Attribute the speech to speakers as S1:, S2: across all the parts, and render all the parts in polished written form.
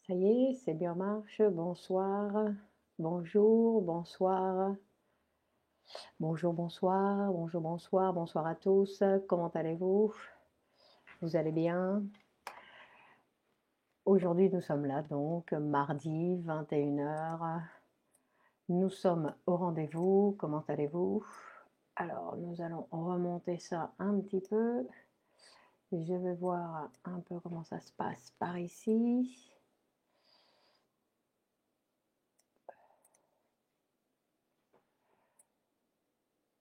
S1: Ça y est, c'est bien marche. Bonsoir, bonjour, bonsoir, bonjour, bonsoir, bonjour, bonsoir, bonsoir à tous. Comment allez-vous? Vous allez bien? Aujourd'hui, nous sommes là, donc, mardi, 21 h. Nous sommes au rendez-vous. Comment allez-vous? Alors, nous allons remonter ça un petit peu. Je vais voir un peu comment ça se passe par ici.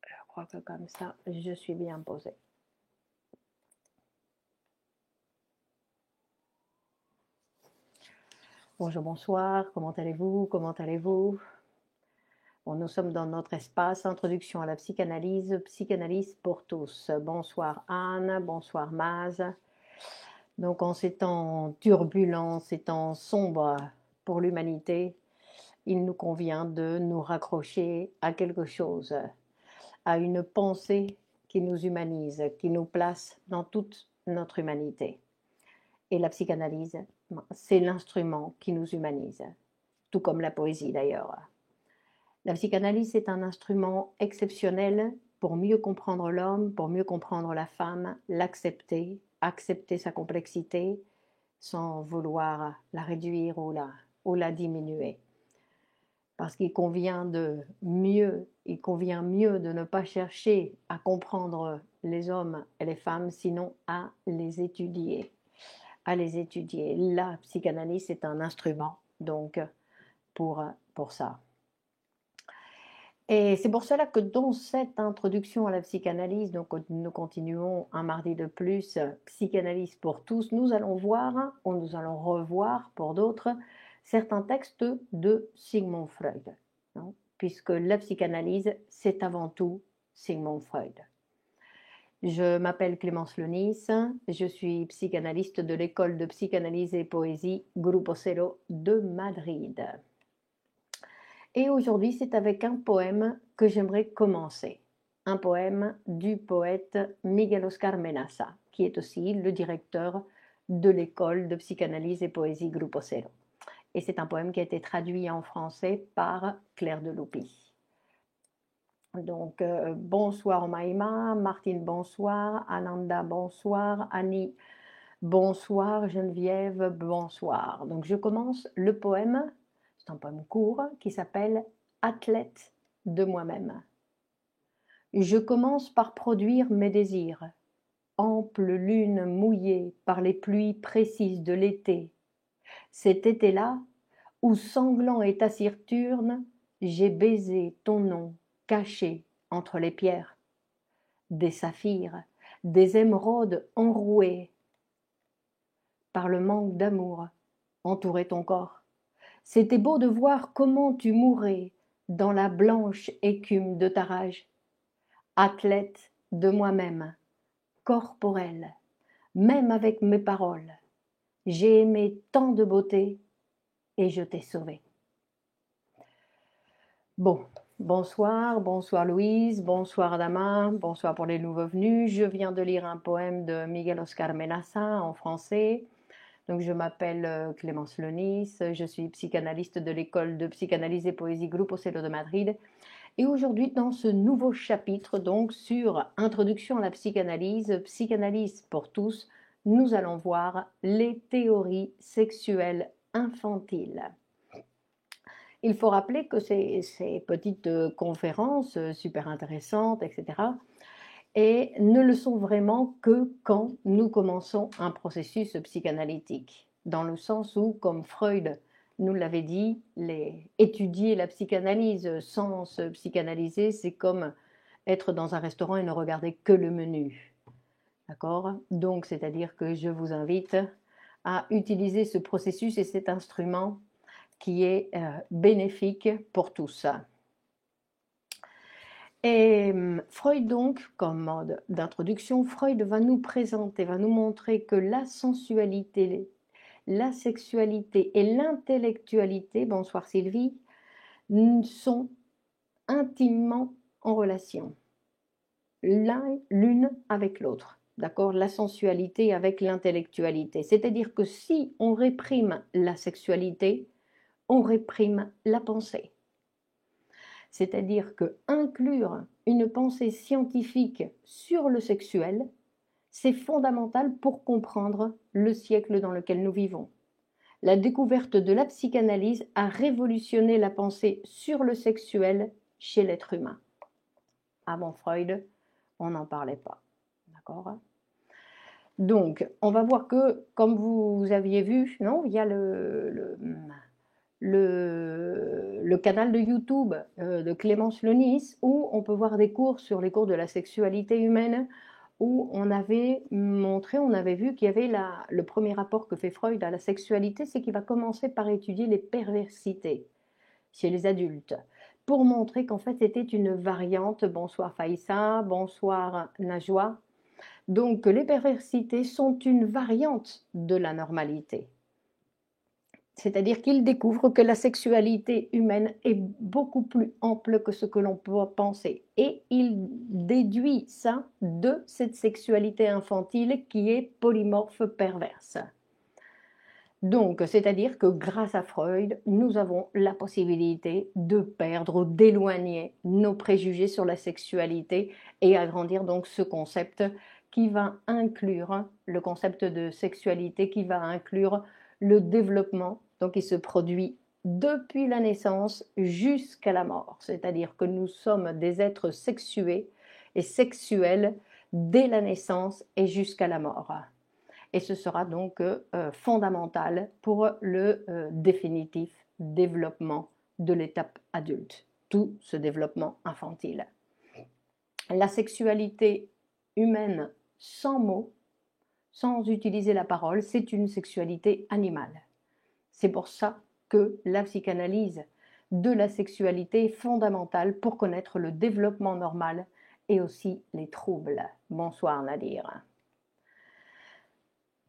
S1: Je crois que comme ça, je suis bien posée. Bonjour, bonsoir, comment allez-vous? Comment allez-vous? Bon, nous sommes dans notre espace Introduction à la psychanalyse, psychanalyse pour tous. Bonsoir Anne, bonsoir Maz. Donc en ces temps turbulents, ces temps sombres pour l'humanité, il nous convient de nous raccrocher à quelque chose, à une pensée qui nous humanise, qui nous place dans toute notre humanité. Et la psychanalyse, c'est l'instrument qui nous humanise, tout comme la poésie d'ailleurs. La psychanalyse est un instrument exceptionnel pour mieux comprendre l'homme, pour mieux comprendre la femme, l'accepter, accepter sa complexité sans vouloir la réduire ou la diminuer. Parce qu'il convient mieux de ne pas chercher à comprendre les hommes et les femmes, sinon à les étudier. À les étudier. La psychanalyse est un instrument, donc, pour ça. Et c'est pour cela que dans cette introduction à la psychanalyse, donc nous continuons un mardi de plus, psychanalyse pour tous, nous allons voir, ou nous allons revoir pour d'autres, certains textes de Sigmund Freud, hein, puisque la psychanalyse, c'est avant tout Sigmund Freud. Je m'appelle Clémence Lenis, je suis psychanalyste de l'école de psychanalyse et poésie Grupo Cero de Madrid. Et aujourd'hui, c'est avec un poème que j'aimerais commencer. Un poème du poète Miguel Oscar Menaza, qui est aussi le directeur de l'école de psychanalyse et poésie Grupo Cero. Et c'est un poème qui a été traduit en français par Claire Deloupy. Donc, bonsoir Maïma, Martine, bonsoir, Ananda, bonsoir, Annie, bonsoir, Geneviève, bonsoir. Donc, je commence le poème. C'est un poème court qui s'appelle « Athlète de moi-même ». Je commence par produire mes désirs, ample lune mouillée par les pluies précises de l'été. Cet été-là, où sanglant et taciturne, j'ai baisé ton nom caché entre les pierres. Des saphirs, des émeraudes enrouées par le manque d'amour entouraient ton corps. C'était beau de voir comment tu mourais dans la blanche écume de ta rage. Athlète de moi-même, corporelle, même avec mes paroles, j'ai aimé tant de beauté et je t'ai sauvé. Bon, bonsoir, bonsoir Louise, bonsoir Adama, bonsoir pour les nouveaux venus. Je viens de lire un poème de Miguel Oscar Menaza en français. Donc, je m'appelle Clémence Lenis, je suis psychanalyste de l'école de psychanalyse et poésie Grupo Cero de Madrid. Et aujourd'hui, dans ce nouveau chapitre, donc sur Introduction à la psychanalyse, psychanalyse pour tous, nous allons voir les théories sexuelles infantiles. Il faut rappeler que ces petites conférences super intéressantes, etc., et ne le sont vraiment que quand nous commençons un processus psychanalytique, dans le sens où, comme Freud nous l'avait dit, étudier la psychanalyse sans se psychanalyser, c'est comme être dans un restaurant et ne regarder que le menu. D'accord? Donc, c'est-à-dire que je vous invite à utiliser ce processus et cet instrument qui est bénéfique pour tous. Et Freud donc, comme mode d'introduction, Freud va nous présenter, va nous montrer que la sensualité, la sexualité et l'intellectualité, bonsoir Sylvie, sont intimement en relation, l'une avec l'autre. d'accord, la sensualité avec l'intellectualité. C'est-à-dire que si on réprime la sexualité, on réprime la pensée. C'est-à-dire que inclure une pensée scientifique sur le sexuel, c'est fondamental pour comprendre le siècle dans lequel nous vivons. La découverte de la psychanalyse a révolutionné la pensée sur le sexuel chez l'être humain. Avant Freud, on n'en parlait pas. D'accord ? Donc, on va voir que, comme vous aviez vu, non, il y a le canal de YouTube de Clémence Lenis, où on peut voir des cours sur les cours de la sexualité humaine, où on avait montré, on avait vu qu'il y avait le premier rapport que fait Freud à la sexualité, c'est qu'il va commencer par étudier les perversités chez les adultes, pour montrer qu'en fait c'était une variante, bonsoir Faïssa, bonsoir Najwa, donc les perversités sont une variante de la normalité. C'est-à-dire qu'il découvre que la sexualité humaine est beaucoup plus ample que ce que l'on peut penser. Et il déduit ça de cette sexualité infantile qui est polymorphe perverse. Donc, c'est-à-dire que grâce à Freud, nous avons la possibilité de perdre ou d'éloigner nos préjugés sur la sexualité et agrandir donc ce concept qui va inclure, le concept de sexualité qui va inclure le développement, donc il se produit depuis la naissance jusqu'à la mort. C'est-à-dire que nous sommes des êtres sexués et sexuels dès la naissance et jusqu'à la mort. Et ce sera donc fondamental pour le définitif développement de l'étape adulte, tout ce développement infantile. La sexualité humaine sans mots, sans utiliser la parole, c'est une sexualité animale. C'est pour ça que la psychanalyse de la sexualité est fondamentale pour connaître le développement normal et aussi les troubles. Bonsoir Nadir.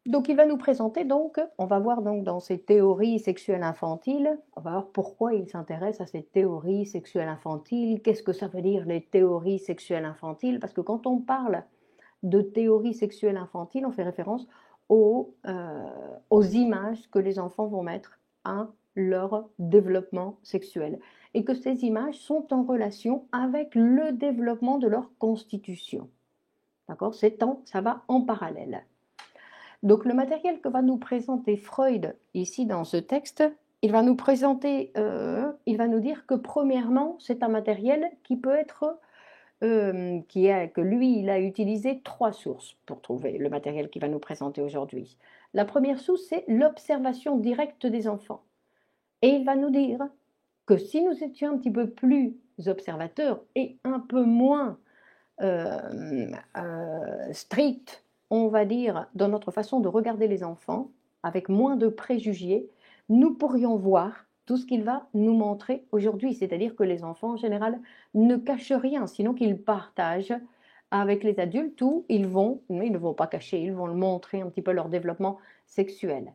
S1: Donc il va nous présenter, donc, on va voir donc dans ces théories sexuelles infantiles, on va voir pourquoi il s'intéresse à ces théories sexuelles infantiles, qu'est-ce que ça veut dire les théories sexuelles infantiles, parce que quand on parle de théories sexuelles infantiles, on fait référence aux images que les enfants vont mettre à leur développement sexuel, et que ces images sont en relation avec le développement de leur constitution. D'accord ? Ça va en parallèle. Donc le matériel que va nous présenter Freud ici dans ce texte, il va nous présenter, il va nous dire que premièrement, c'est un matériel qui peut être, que lui, il a utilisé 3 sources pour trouver le matériel qu'il va nous présenter aujourd'hui. La première source, c'est l'observation directe des enfants. Et il va nous dire que si nous étions un petit peu plus observateurs et un peu moins stricts, on va dire, dans notre façon de regarder les enfants, avec moins de préjugés, nous pourrions voir tout ce qu'il va nous montrer aujourd'hui. C'est-à-dire que les enfants, en général, ne cachent rien, sinon qu'ils partagent avec les adultes où ils ne vont pas cacher, ils vont le montrer un petit peu leur développement sexuel.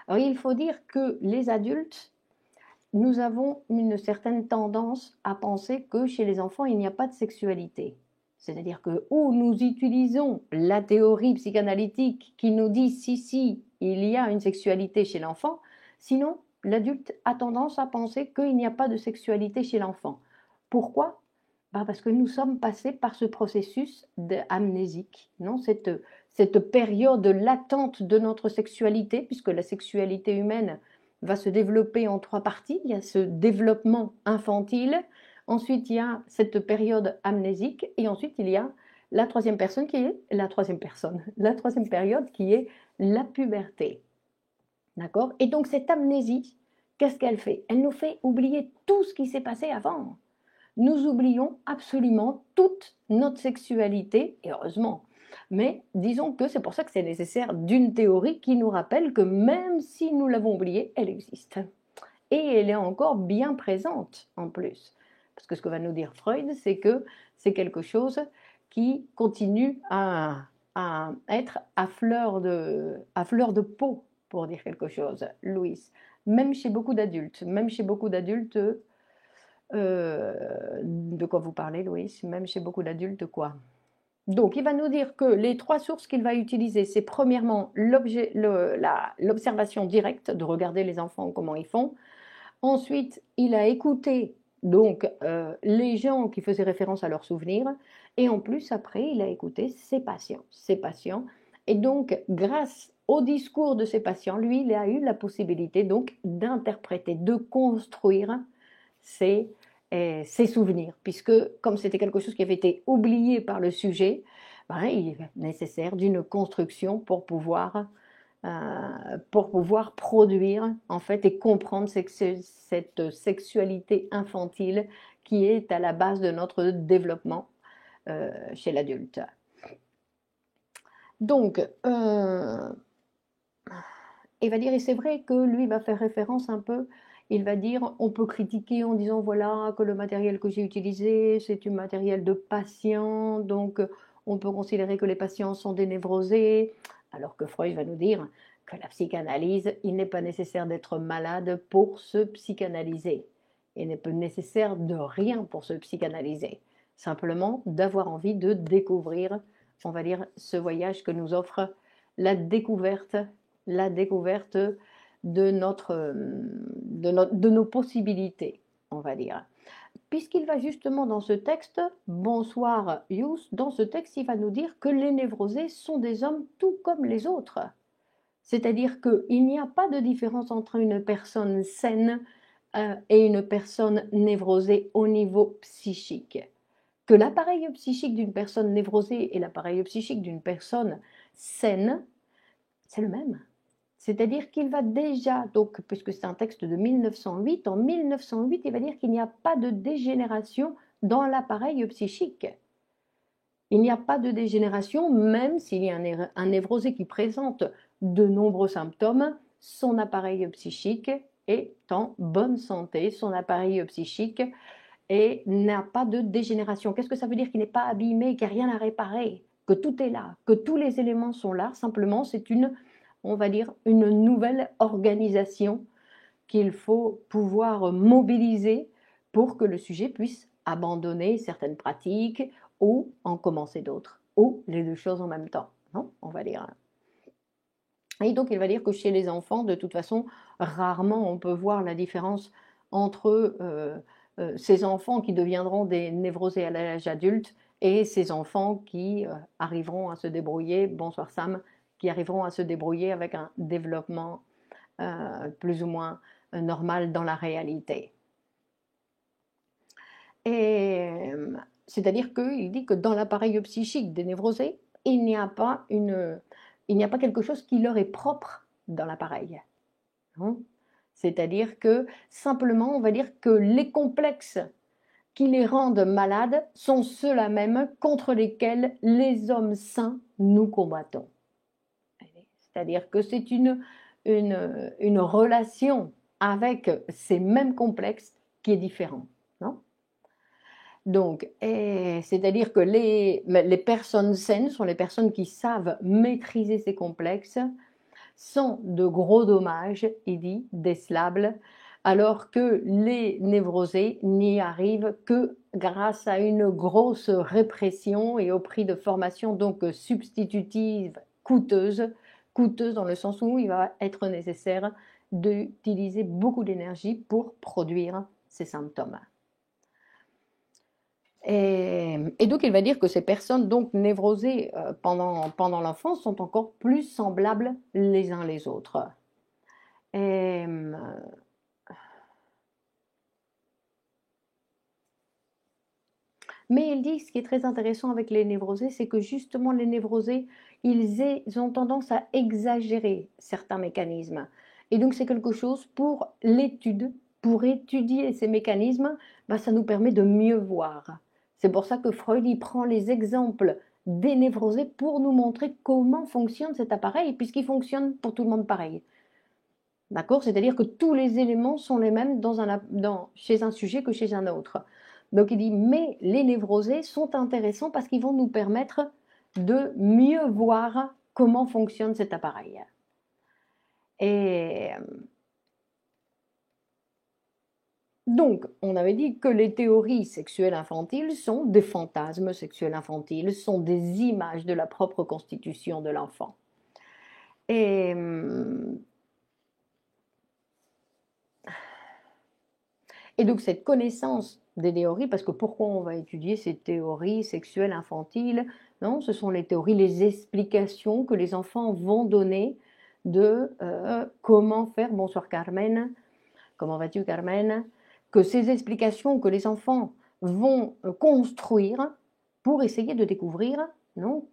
S1: Alors, il faut dire que les adultes, nous avons une certaine tendance à penser que chez les enfants, il n'y a pas de sexualité. C'est-à-dire que où nous utilisons la théorie psychanalytique qui nous dit si, il y a une sexualité chez l'enfant, sinon l'adulte a tendance à penser qu'il n'y a pas de sexualité chez l'enfant. Pourquoi ? Parce que nous sommes passés par ce processus amnésique, non ? Cette période latente de notre sexualité, puisque la sexualité humaine va se développer en 3 parties. Il y a ce développement infantile, ensuite il y a cette période amnésique, et ensuite il y a la troisième période qui est la puberté. D'accord ? Et donc cette amnésie, qu'est-ce qu'elle fait ? Elle nous fait oublier tout ce qui s'est passé avant. Nous oublions absolument toute notre sexualité, et heureusement. Mais disons que c'est pour ça que c'est nécessaire d'une théorie qui nous rappelle que même si nous l'avons oubliée, elle existe. Et elle est encore bien présente en plus. Parce que ce que va nous dire Freud, c'est que c'est quelque chose qui continue à être à fleur de peau, pour dire quelque chose, Louis. Même chez beaucoup d'adultes. De quoi vous parlez, Louis ? Même chez beaucoup d'adultes, quoi ? Donc, il va nous dire que les 3 sources qu'il va utiliser, c'est premièrement l'observation directe, de regarder les enfants, comment ils font. Ensuite, il a écouté donc les gens qui faisaient référence à leurs souvenirs. Et en plus, après, il a écouté ses patients. Ses patients. Et donc, grâce au discours de ses patients, lui, il a eu la possibilité donc d'interpréter, de construire ses, ses souvenirs. Puisque, comme c'était quelque chose qui avait été oublié par le sujet, ben, il est nécessaire d'une construction pour pouvoir produire en fait et comprendre cette sexualité infantile qui est à la base de notre développement chez l'adulte. Donc, il va dire, et c'est vrai que lui va faire référence un peu, il va dire, on peut critiquer en disant, voilà, que le matériel que j'ai utilisé, c'est du matériel de patient, donc on peut considérer que les patients sont des névrosés, alors que Freud va nous dire que la psychanalyse, il n'est pas nécessaire d'être malade pour se psychanalyser. Il n'est pas nécessaire de rien pour se psychanalyser, simplement d'avoir envie de découvrir, on va dire, ce voyage que nous offre la découverte de nos possibilités, on va dire. Puisqu'il va justement dans ce texte, bonsoir Yous, dans ce texte, il va nous dire que les névrosés sont des hommes tout comme les autres. C'est-à-dire qu'il n'y a pas de différence entre une personne saine et une personne névrosée au niveau psychique. Que l'appareil psychique d'une personne névrosée et l'appareil psychique d'une personne saine, c'est le même. C'est-à-dire qu'il va déjà, donc, puisque c'est un texte de 1908, en 1908, il va dire qu'il n'y a pas de dégénération dans l'appareil psychique. Il n'y a pas de dégénération, même s'il y a un névrosé qui présente de nombreux symptômes, son appareil psychique est en bonne santé, son appareil psychique n'a pas de dégénération. Qu'est-ce que ça veut dire? Qu'il n'est pas abîmé, qu'il n'y a rien à réparer, que tout est là, que tous les éléments sont là, simplement c'est on va dire, une nouvelle organisation qu'il faut pouvoir mobiliser pour que le sujet puisse abandonner certaines pratiques ou en commencer d'autres, ou les deux choses en même temps, non? On va dire. Et donc, il va dire que chez les enfants, de toute façon, rarement on peut voir la différence entre ces enfants qui deviendront des névrosés à l'âge adulte et ces enfants qui arriveront à se débrouiller, bonsoir Sam, qui arriveront à se débrouiller avec un développement plus ou moins normal dans la réalité. Et c'est-à-dire qu'il dit que dans l'appareil psychique des névrosés, il n'y a pas quelque chose qui leur est propre dans l'appareil. Hein? C'est-à-dire que simplement, on va dire que les complexes qui les rendent malades sont ceux-là même contre lesquels les hommes sains nous combattons. C'est-à-dire que c'est une relation avec ces mêmes complexes qui est différente. Non? Donc, c'est-à-dire que les personnes saines sont les personnes qui savent maîtriser ces complexes sans de gros dommages, il dit, décelables, alors que les névrosés n'y arrivent que grâce à une grosse répression et au prix de formations donc substitutives coûteuses dans le sens où il va être nécessaire d'utiliser beaucoup d'énergie pour produire ces symptômes. Et donc il va dire que ces personnes donc névrosées pendant l'enfance sont encore plus semblables les uns les autres. Et, mais il dit, ce qui est très intéressant avec les névrosés, c'est que justement les névrosés, ils ont tendance à exagérer certains mécanismes. Et donc c'est quelque chose pour l'étude, pour étudier ces mécanismes, ben, ça nous permet de mieux voir. C'est pour ça que Freud y prend les exemples des névrosés pour nous montrer comment fonctionne cet appareil, puisqu'il fonctionne pour tout le monde pareil. D'accord? C'est-à-dire que tous les éléments sont les mêmes chez un sujet que chez un autre. Donc il dit, mais les névrosés sont intéressants parce qu'ils vont nous permettre de mieux voir comment fonctionne cet appareil. Et Donc, on avait dit que les théories sexuelles infantiles sont des fantasmes sexuels infantiles, sont des images de la propre constitution de l'enfant. Et, et donc, cette connaissance des théories, parce que pourquoi on va étudier ces théories sexuelles infantiles? Non, ce sont les théories, les explications que les enfants vont donner de comment faire. Bonsoir Carmen, comment vas-tu Carmen? Que ces explications que les enfants vont construire pour essayer de découvrir, non,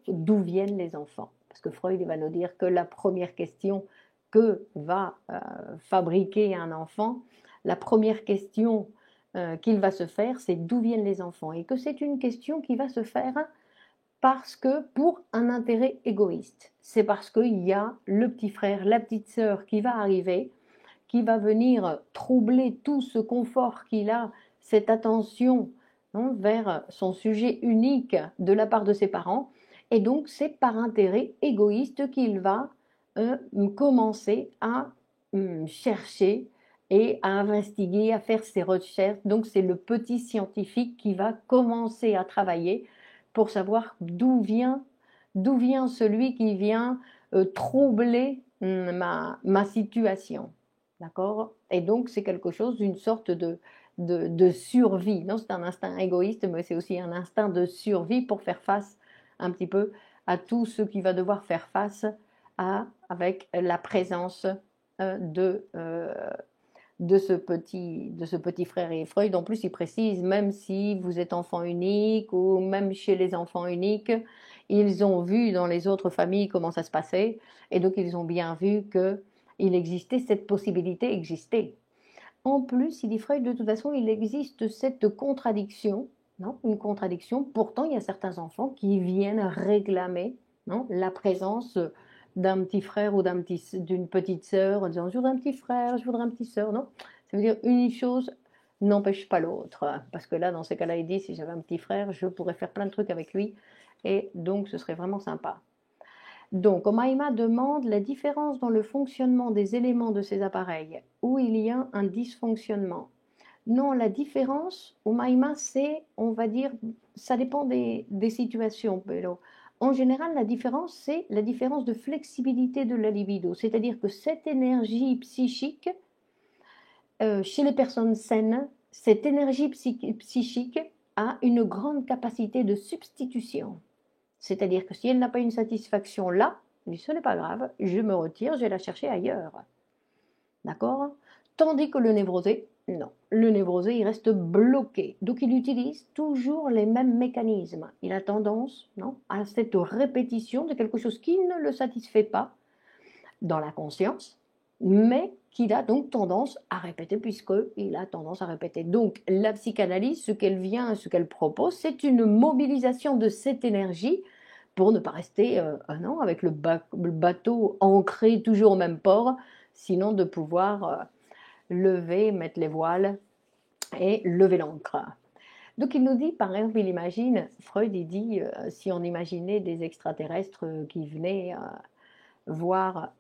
S1: d'où viennent les enfants. Parce que Freud va nous dire que la première question que va fabriquer un enfant, la première question qu'il va se faire, c'est d'où viennent les enfants. Et que c'est une question qui va se faire parce que pour un intérêt égoïste. C'est parce qu'il y a le petit frère, la petite sœur qui va arriver, qui va venir troubler tout ce confort qu'il a, cette attention, non, vers son sujet unique de la part de ses parents. Et donc, c'est par intérêt égoïste qu'il va commencer à chercher et à investiguer, à faire ses recherches. Donc, c'est le petit scientifique qui va commencer à travailler pour savoir d'où vient celui qui vient troubler ma situation. D'accord? Et donc, c'est quelque chose d'une sorte de survie. Non, c'est un instinct égoïste, mais c'est aussi un instinct de survie pour faire face un petit peu à tout ce qui va devoir faire face avec la présence de ce petit frère. Et Freud, en plus, il précise, même si vous êtes enfant unique ou même chez les enfants uniques, ils ont vu dans les autres familles comment ça se passait. Et donc, ils ont bien vu qu'il existait cette possibilité existait. En plus, il dit Freud, de toute façon, il existe cette contradiction, non, une contradiction. Pourtant, il y a certains enfants qui viennent réclamer, non, la présence d'un petit frère ou d'une petite sœur en disant je voudrais un petit frère, je voudrais un petit sœur. Non, ça veut dire une chose n'empêche pas l'autre. Parce que là, dans ces cas-là, il dit si j'avais un petit frère, je pourrais faire plein de trucs avec lui. Et donc, ce serait vraiment sympa. Donc, Omaima demande la différence dans le fonctionnement des éléments de ces appareils, où il y a un dysfonctionnement. Non, la différence, Omaima, c'est, on va dire, ça dépend des situations. Pero en général, la différence, c'est la différence de flexibilité de la libido. C'est-à-dire que cette énergie psychique, chez les personnes saines, cette énergie psychique a une grande capacité de substitution. C'est-à-dire que si elle n'a pas une satisfaction là, ce n'est pas grave, je me retire, je vais la chercher ailleurs. D'accord? Tandis que le névrosé, non. Le névrosé, il reste bloqué. Donc, il utilise toujours les mêmes mécanismes. Il a tendance, non, à cette répétition de quelque chose qui ne le satisfait pas dans la conscience, mais qu'il a donc tendance à répéter, puisqu'il a tendance à répéter. Donc, la psychanalyse, ce qu'elle propose, c'est une mobilisation de cette énergie pour ne pas rester un an avec le bateau ancré toujours au même port, sinon de pouvoir lever, mettre les voiles et lever l'ancre. Donc il nous dit, par exemple, il imagine, Freud il dit, si on imaginait des extraterrestres qui venaient voir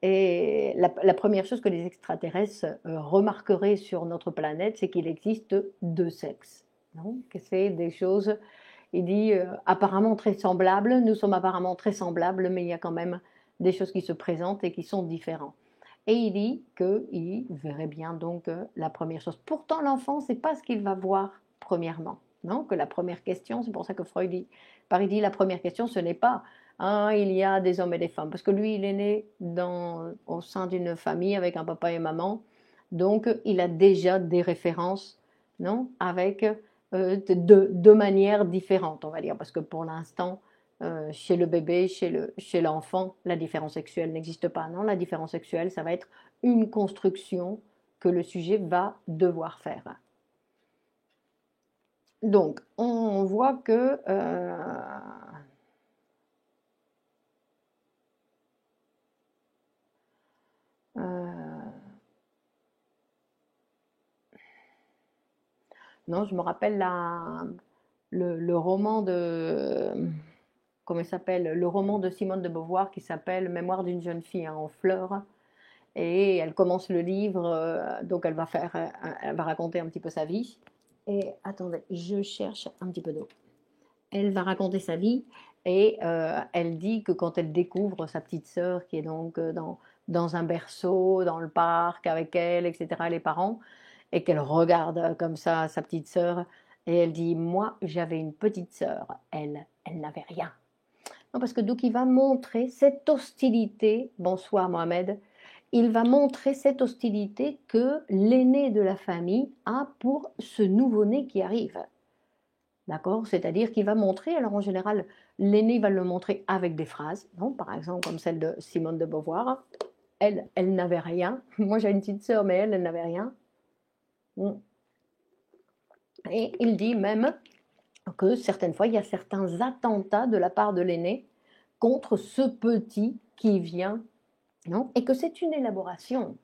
S1: et la première chose que les extraterrestres remarqueraient sur notre planète, c'est qu'il existe deux sexes. Non, que c'est des choses, il dit, apparemment très semblables, nous sommes apparemment très semblables, mais il y a quand même des choses qui se présentent et qui sont différentes. Et il dit qu'il verrait bien donc la première chose. Pourtant, l'enfant, c'est pas ce qu'il va voir premièrement. Non, que la première question, c'est pour ça que Freud dit, il dit la première question, ce n'est pas ah, il y a des hommes et des femmes, parce que lui, il est né au sein d'une famille avec un papa et maman, donc il a déjà des références, non, avec de manières différentes, on va dire, parce que pour l'instant, chez le bébé, chez l'enfant, la différence sexuelle n'existe pas. Non, la différence sexuelle, ça va être une construction que le sujet va devoir faire. Donc, on voit que non, je me rappelle le roman de comment il s'appelle, le roman de Simone de Beauvoir qui s'appelle Mémoire d'une jeune fille en fleurs. et elle commence le livre, donc elle va raconter un petit peu sa vie. Et attendez, je cherche un petit peu d'eau. Elle va raconter sa vie et elle dit que quand elle découvre sa petite sœur qui est donc dans un berceau, dans le parc avec elle, etc., les parents, et qu'elle regarde comme ça sa petite sœur, et elle dit, moi j'avais une petite sœur, elle n'avait rien. Non, parce que donc il va montrer cette hostilité, bonsoir Mohamed, il va montrer cette hostilité que l'aîné de la famille a pour ce nouveau-né qui arrive. D'accord? C'est-à-dire qu'il va montrer, alors en général, l'aîné va le montrer avec des phrases, non? Par exemple, comme celle de Simone de Beauvoir. Elle n'avait rien. Moi, j'ai une petite sœur, mais elle n'avait rien. Et il dit même que certaines fois, il y a certains attentats de la part de l'aîné contre ce petit qui vient, non? Et que c'est une élaboration.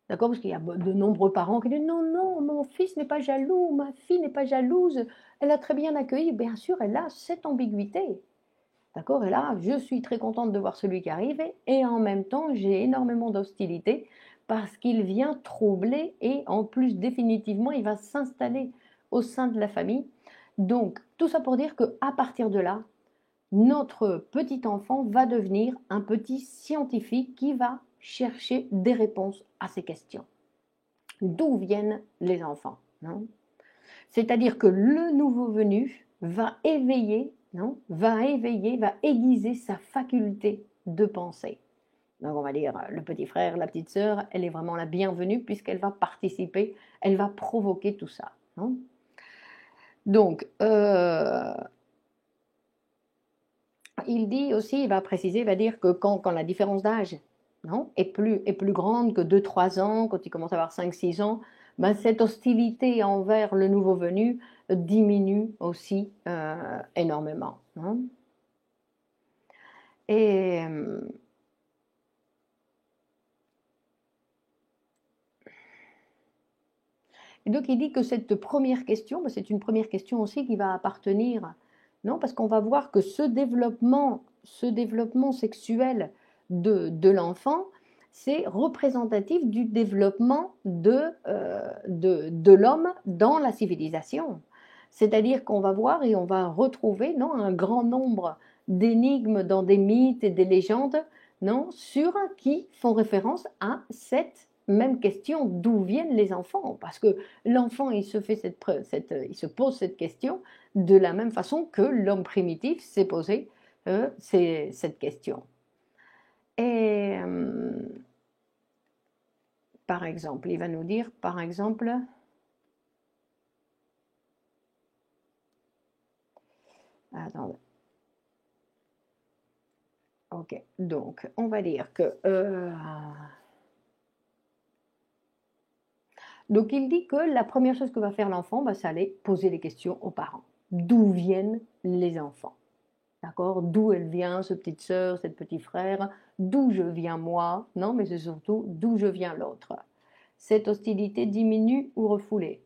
S1: D'accord? Parce qu'il y a de nombreux parents qui disent non, non, mon fils n'est pas jaloux, ma fille n'est pas jalouse, elle a très bien accueilli. Bien sûr, elle a cette ambiguïté. D'accord? Et là, je suis très contente de voir celui qui arrive et en même temps, j'ai énormément d'hostilité parce qu'il vient troubler et en plus, définitivement, il va s'installer au sein de la famille. Donc, tout ça pour dire qu'à partir de là, notre petit enfant va devenir un petit scientifique qui va chercher des réponses à ces questions. D'où viennent les enfants, non? C'est-à-dire que le nouveau venu va éveiller, non? Va aiguiser sa faculté de penser. Donc on va dire le petit frère, la petite sœur, elle est vraiment la bienvenue puisqu'elle va participer, elle va provoquer tout ça, non? Donc, il dit aussi, il va préciser, il va dire que quand la différence d'âge, non, est plus grande que 2-3 ans, quand il commence à avoir 5-6 ans, ben, cette hostilité envers le nouveau venu diminue aussi énormément, non? Et donc il dit que cette première question, ben, c'est une première question aussi qui va appartenir, non, parce qu'on va voir que ce développement sexuel de l'enfant, c'est représentatif du développement de l'homme dans la civilisation. C'est-à-dire qu'on va voir et on va retrouver, non, un grand nombre d'énigmes dans des mythes et des légendes, non, qui font référence à cette même question, d'où viennent les enfants? Parce que l'enfant, il il se pose cette question de la même façon que l'homme primitif s'est posé cette question. Et par exemple, il va nous dire, par exemple, attendez. Ok, donc on va dire que donc il dit que la première chose que va faire l'enfant, bah, c'est aller poser les questions aux parents. D'où viennent les enfants? D'accord? D'où elle vient, cette petite sœur, cette petit frère? D'où je viens moi? Non, mais c'est surtout d'où je viens l'autre. Cette hostilité diminue ou refoulée.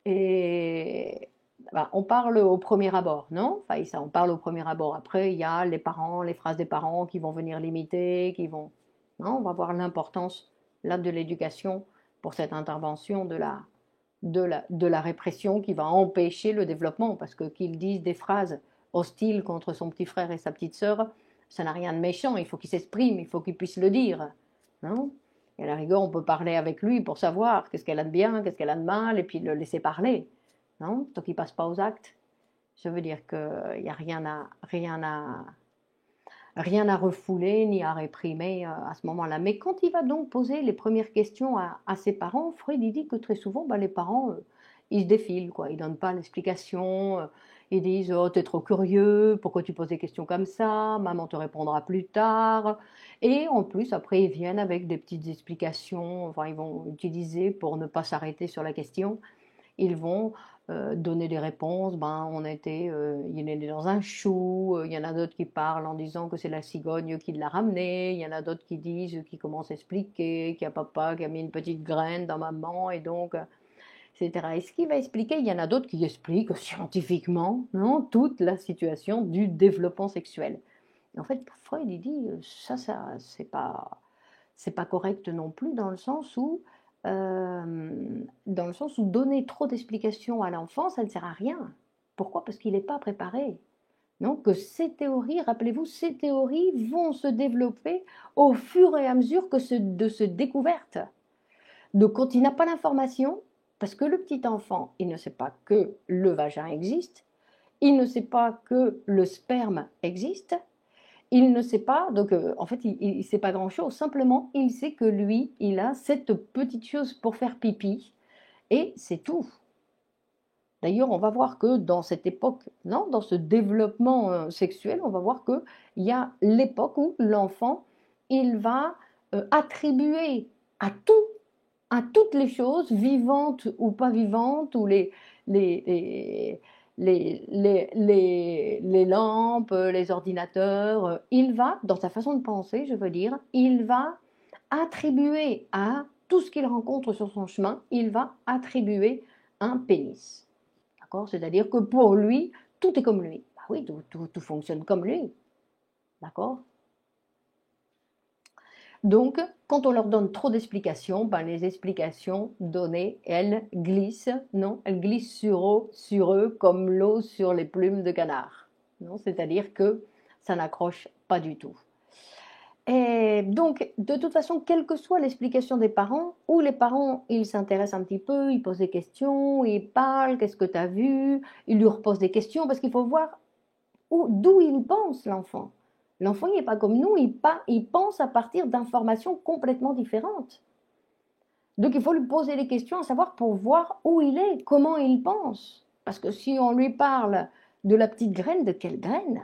S1: Et bah, on parle au premier abord, non? Enfin, ça, on parle au premier abord. Après, il y a les parents, les phrases des parents qui vont venir limiter, qui vont. Non, on va voir l'importance là de l'éducation pour cette intervention de la répression qui va empêcher le développement, parce que qu'ils disent des phrases hostiles contre son petit frère et sa petite sœur, ça n'a rien de méchant, il faut qu'il s'exprime, il faut qu'il puisse le dire, non? Et à la rigueur, on peut parler avec lui pour savoir qu'est-ce qu'elle a de bien, qu'est-ce qu'elle a de mal, et puis le laisser parler, non? Tant qu'il ne passe pas aux actes. Ça veut dire qu'il n'y a rien à refouler ni à réprimer à ce moment-là. Mais quand il va donc poser les premières questions à ses parents, Freud il dit que très souvent, les parents, ils se défilent, quoi. Ils ne donnent pas l'explication. Ils disent oh, tu es trop curieux, pourquoi tu poses des questions comme ça, maman te répondra plus tard. Et en plus, après, ils viennent avec des petites explications, enfin, ils vont utiliser pour ne pas s'arrêter sur la question. Ils vont donner des réponses. Ben, il est né dans un chou. Il y en a d'autres qui parlent en disant que c'est la cigogne qui l'a ramené. Il y en a d'autres qui disent, qui commencent à expliquer qu'il y a papa qui a mis une petite graine dans maman et donc, etc. Et ce qu'il va expliquer, il y en a d'autres qui expliquent scientifiquement, non, toute la situation du développement sexuel. En fait, Freud, il dit, ça, c'est pas, c'est pas correct non plus dans le sens où donner trop d'explications à l'enfant, ça ne sert à rien. Pourquoi? Parce qu'il n'est pas préparé. Non, que ces théories, rappelez-vous, ces théories vont se développer au fur et à mesure de ce découverte. Donc, quand il n'a pas l'information, parce que le petit enfant, il ne sait pas que le vagin existe, il ne sait pas que le sperme existe, il ne sait pas, donc en fait, il ne sait pas grand-chose, simplement, il sait que lui, il a cette petite chose pour faire pipi, et c'est tout. D'ailleurs, on va voir que dans cette époque, non, dans ce développement sexuel, on va voir qu'il y a l'époque où l'enfant, il va attribuer à tout, à toutes les choses, vivantes ou pas vivantes, ou les, les lampes, les ordinateurs, il va, dans sa façon de penser, je veux dire, il va attribuer à tout ce qu'il rencontre sur son chemin, il va attribuer un pénis. D'accord? C'est-à-dire que pour lui, tout est comme lui. Bah oui, tout fonctionne comme lui. D'accord? Donc, quand on leur donne trop d'explications, ben les explications données, elles glissent, non? Elles glissent sur eux comme l'eau sur les plumes de canard. Non? C'est-à-dire que ça n'accroche pas du tout. Et donc, de toute façon, quelle que soit l'explication des parents, ou les parents, ils s'intéressent un petit peu, ils posent des questions, ils parlent, qu'est-ce que tu as vu, ils lui reposent des questions, parce qu'il faut voir d'où il pense, l'enfant. L'enfant, il n'est pas comme nous, il pense à partir d'informations complètement différentes. Donc, il faut lui poser des questions à savoir pour voir où il est, comment il pense. Parce que si on lui parle de la petite graine, de quelle graine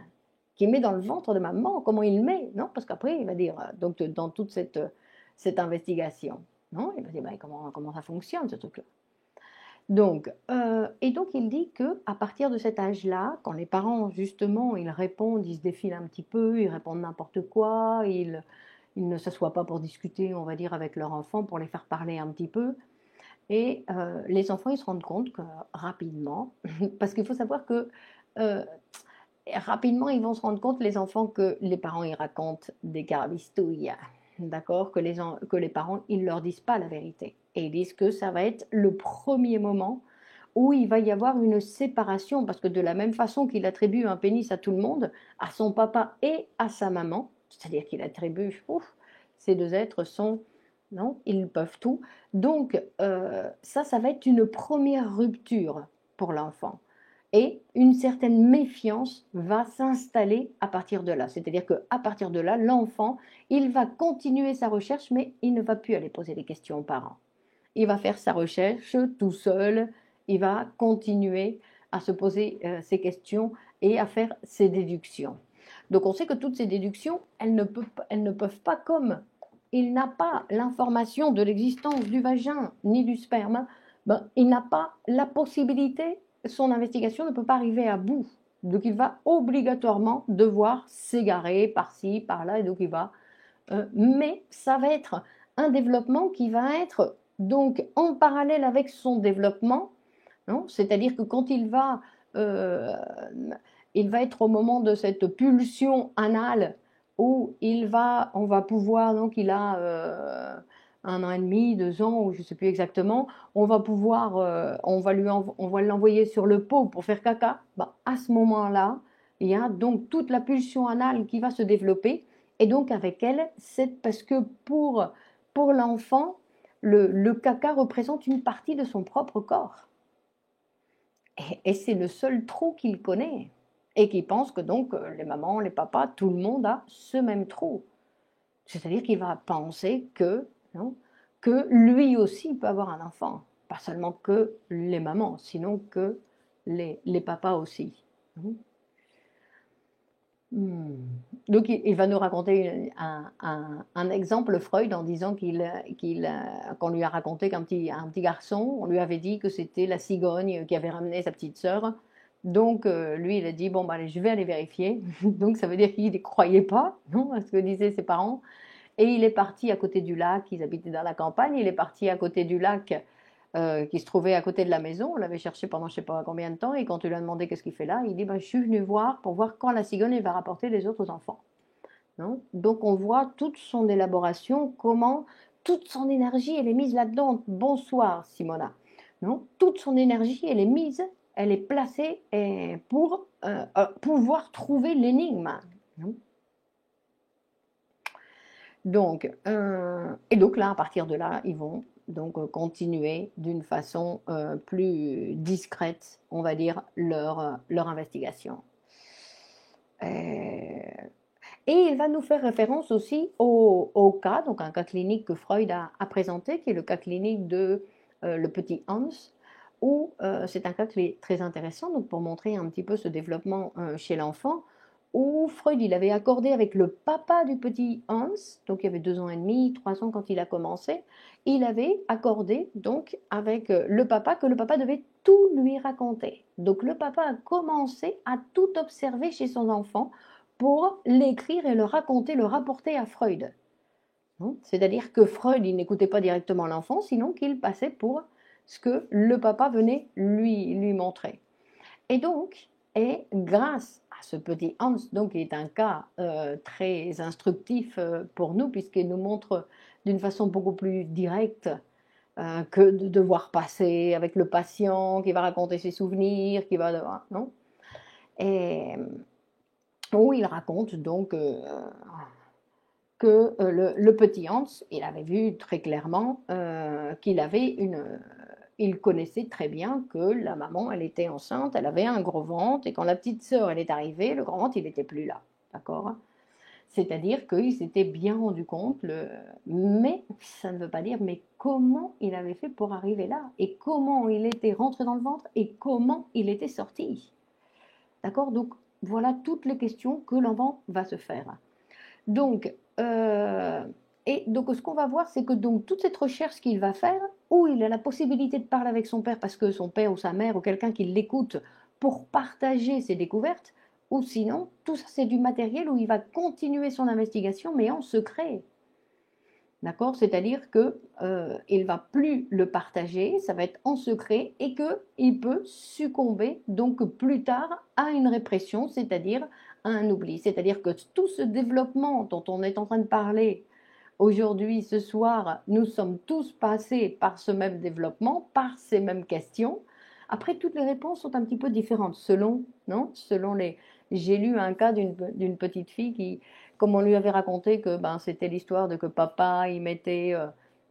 S1: qu'il met dans le ventre de maman, comment il le met, non? Parce qu'après, il va dire, donc dans toute cette investigation, non? Il va dire, ben, comment ça fonctionne, ce truc-là. Donc, et donc il dit que à partir de cet âge-là, quand les parents justement ils répondent, ils se défilent un petit peu, ils répondent n'importe quoi, ils ne s'assoient pas pour discuter, on va dire, avec leur enfant pour les faire parler un petit peu. Et les enfants ils se rendent compte que rapidement, parce qu'il faut savoir que euh, rapidement ils vont se rendre compte les enfants que les parents ils racontent des carabistouilles, d'accord, que les parents ils leur disent pas la vérité et ils disent que ça va être le premier moment où il va y avoir une séparation, parce que de la même façon qu'il attribue un pénis à tout le monde, à son papa et à sa maman, c'est-à-dire qu'il attribue, ouf, ces deux êtres sont, non, ils peuvent tout. Donc ça va être une première rupture pour l'enfant. Et une certaine méfiance va s'installer à partir de là. C'est-à-dire qu'à partir de là, l'enfant, il va continuer sa recherche, mais il ne va plus aller poser des questions aux parents. Il va faire sa recherche tout seul, il va continuer à se poser ses questions et à faire ses déductions. Donc on sait que toutes ces déductions, elles ne peuvent pas, comme il n'a pas l'information de l'existence du vagin ni du sperme, ben, il n'a pas la possibilité, son investigation ne peut pas arriver à bout. Donc il va obligatoirement devoir s'égarer par-ci, par-là, et donc il va... mais ça va être un développement qui va être donc en parallèle avec son développement, c'est-à-dire que quand euh, il va être au moment de cette pulsion anale où on va pouvoir, donc il a 1 an et demi, 2 ans, ou je ne sais plus exactement, on va pouvoir, on va l'envoyer sur le pot pour faire caca. Ben, à ce moment-là, il y a donc toute la pulsion anale qui va se développer, et donc avec elle, c'est parce que pour l'enfant, le caca représente une partie de son propre corps. Et c'est le seul trou qu'il connaît. Et qui pense que donc les mamans, les papas, tout le monde a ce même trou. C'est-à-dire qu'il va penser que, non, que lui aussi peut avoir un enfant. Pas seulement que les mamans, sinon que les papas aussi. Hmm. Donc il va nous raconter un exemple, Freud, en disant qu'on lui a raconté un petit garçon, on lui avait dit que c'était la cigogne qui avait ramené sa petite sœur. Donc lui, il a dit, bon, bah, allez, je vais aller vérifier. Donc ça veut dire qu'il ne croyait pas, non, à ce que disaient ses parents. Et il est parti à côté du lac, ils habitaient dans la campagne, il est parti à côté du lac qui se trouvait à côté de la maison. On l'avait cherché pendant je ne sais pas combien de temps. Et quand tu lui as demandé qu'est-ce qu'il fait là, il dit ben, je suis venu voir pour voir quand la cigogne va rapporter les autres enfants. non? Donc on voit toute son élaboration, comment toute son énergie, elle est mise là-dedans. Bonsoir Simona. Non? Toute son énergie, elle est mise, elle est placée pour pouvoir trouver l'énigme. Non? Donc, et donc là, à partir de là, ils vont donc continuer d'une façon plus discrète, on va dire, leur investigation. Euh, Et il va nous faire référence aussi au cas, donc un cas clinique que Freud a présenté, qui est le cas clinique de le petit Hans, où c'est un cas très intéressant, donc pour montrer un petit peu ce développement chez l'enfant, où Freud il avait accordé avec le papa du petit Hans, donc il y avait 2 ans et demi, 3 ans quand il a commencé, il avait accordé donc avec le papa que le papa devait tout lui raconter. Donc le papa a commencé à tout observer chez son enfant pour l'écrire et le raconter, le rapporter à Freud. C'est-à-dire que Freud, il n'écoutait pas directement l'enfant, sinon qu'il passait pour ce que le papa venait lui montrer. Et donc, et grâce à ce petit Hans, donc qui est un cas très instructif pour nous, puisqu'il nous montre d'une façon beaucoup plus directe que de devoir passer avec le patient qui va raconter ses souvenirs, qui va... Non. Et où il raconte donc que le petit Hans, il avait vu très clairement qu'il avait il connaissait très bien que la maman, elle était enceinte, elle avait un gros ventre, et quand la petite sœur, elle est arrivée, le grand ventre, il n'était plus là. D'accord? C'est-à-dire qu'il s'était bien rendu compte, mais ça ne veut pas dire, mais comment il avait fait pour arriver là, et comment il était rentré dans le ventre, et comment il était sorti. D'accord? Donc, voilà toutes les questions que l'enfant va se faire. Donc, et donc ce qu'on va voir, c'est que donc toute cette recherche qu'il va faire, où il a la possibilité de parler avec son père parce que son père ou sa mère ou quelqu'un qui l'écoute pour partager ses découvertes, ou sinon, tout ça c'est du matériel où il va continuer son investigation, mais en secret. D'accord? C'est-à-dire qu'il ne va plus le partager, ça va être en secret et qu'il peut succomber donc plus tard à une répression, c'est-à-dire à un oubli. C'est-à-dire que tout ce développement dont on est en train de parler aujourd'hui, ce soir, nous sommes tous passés par ce même développement, par ces mêmes questions. Après, toutes les réponses sont un petit peu différentes selon, non? Selon les... J'ai lu un cas d'une petite fille qui, comme on lui avait raconté que ben, c'était l'histoire de que papa il mettait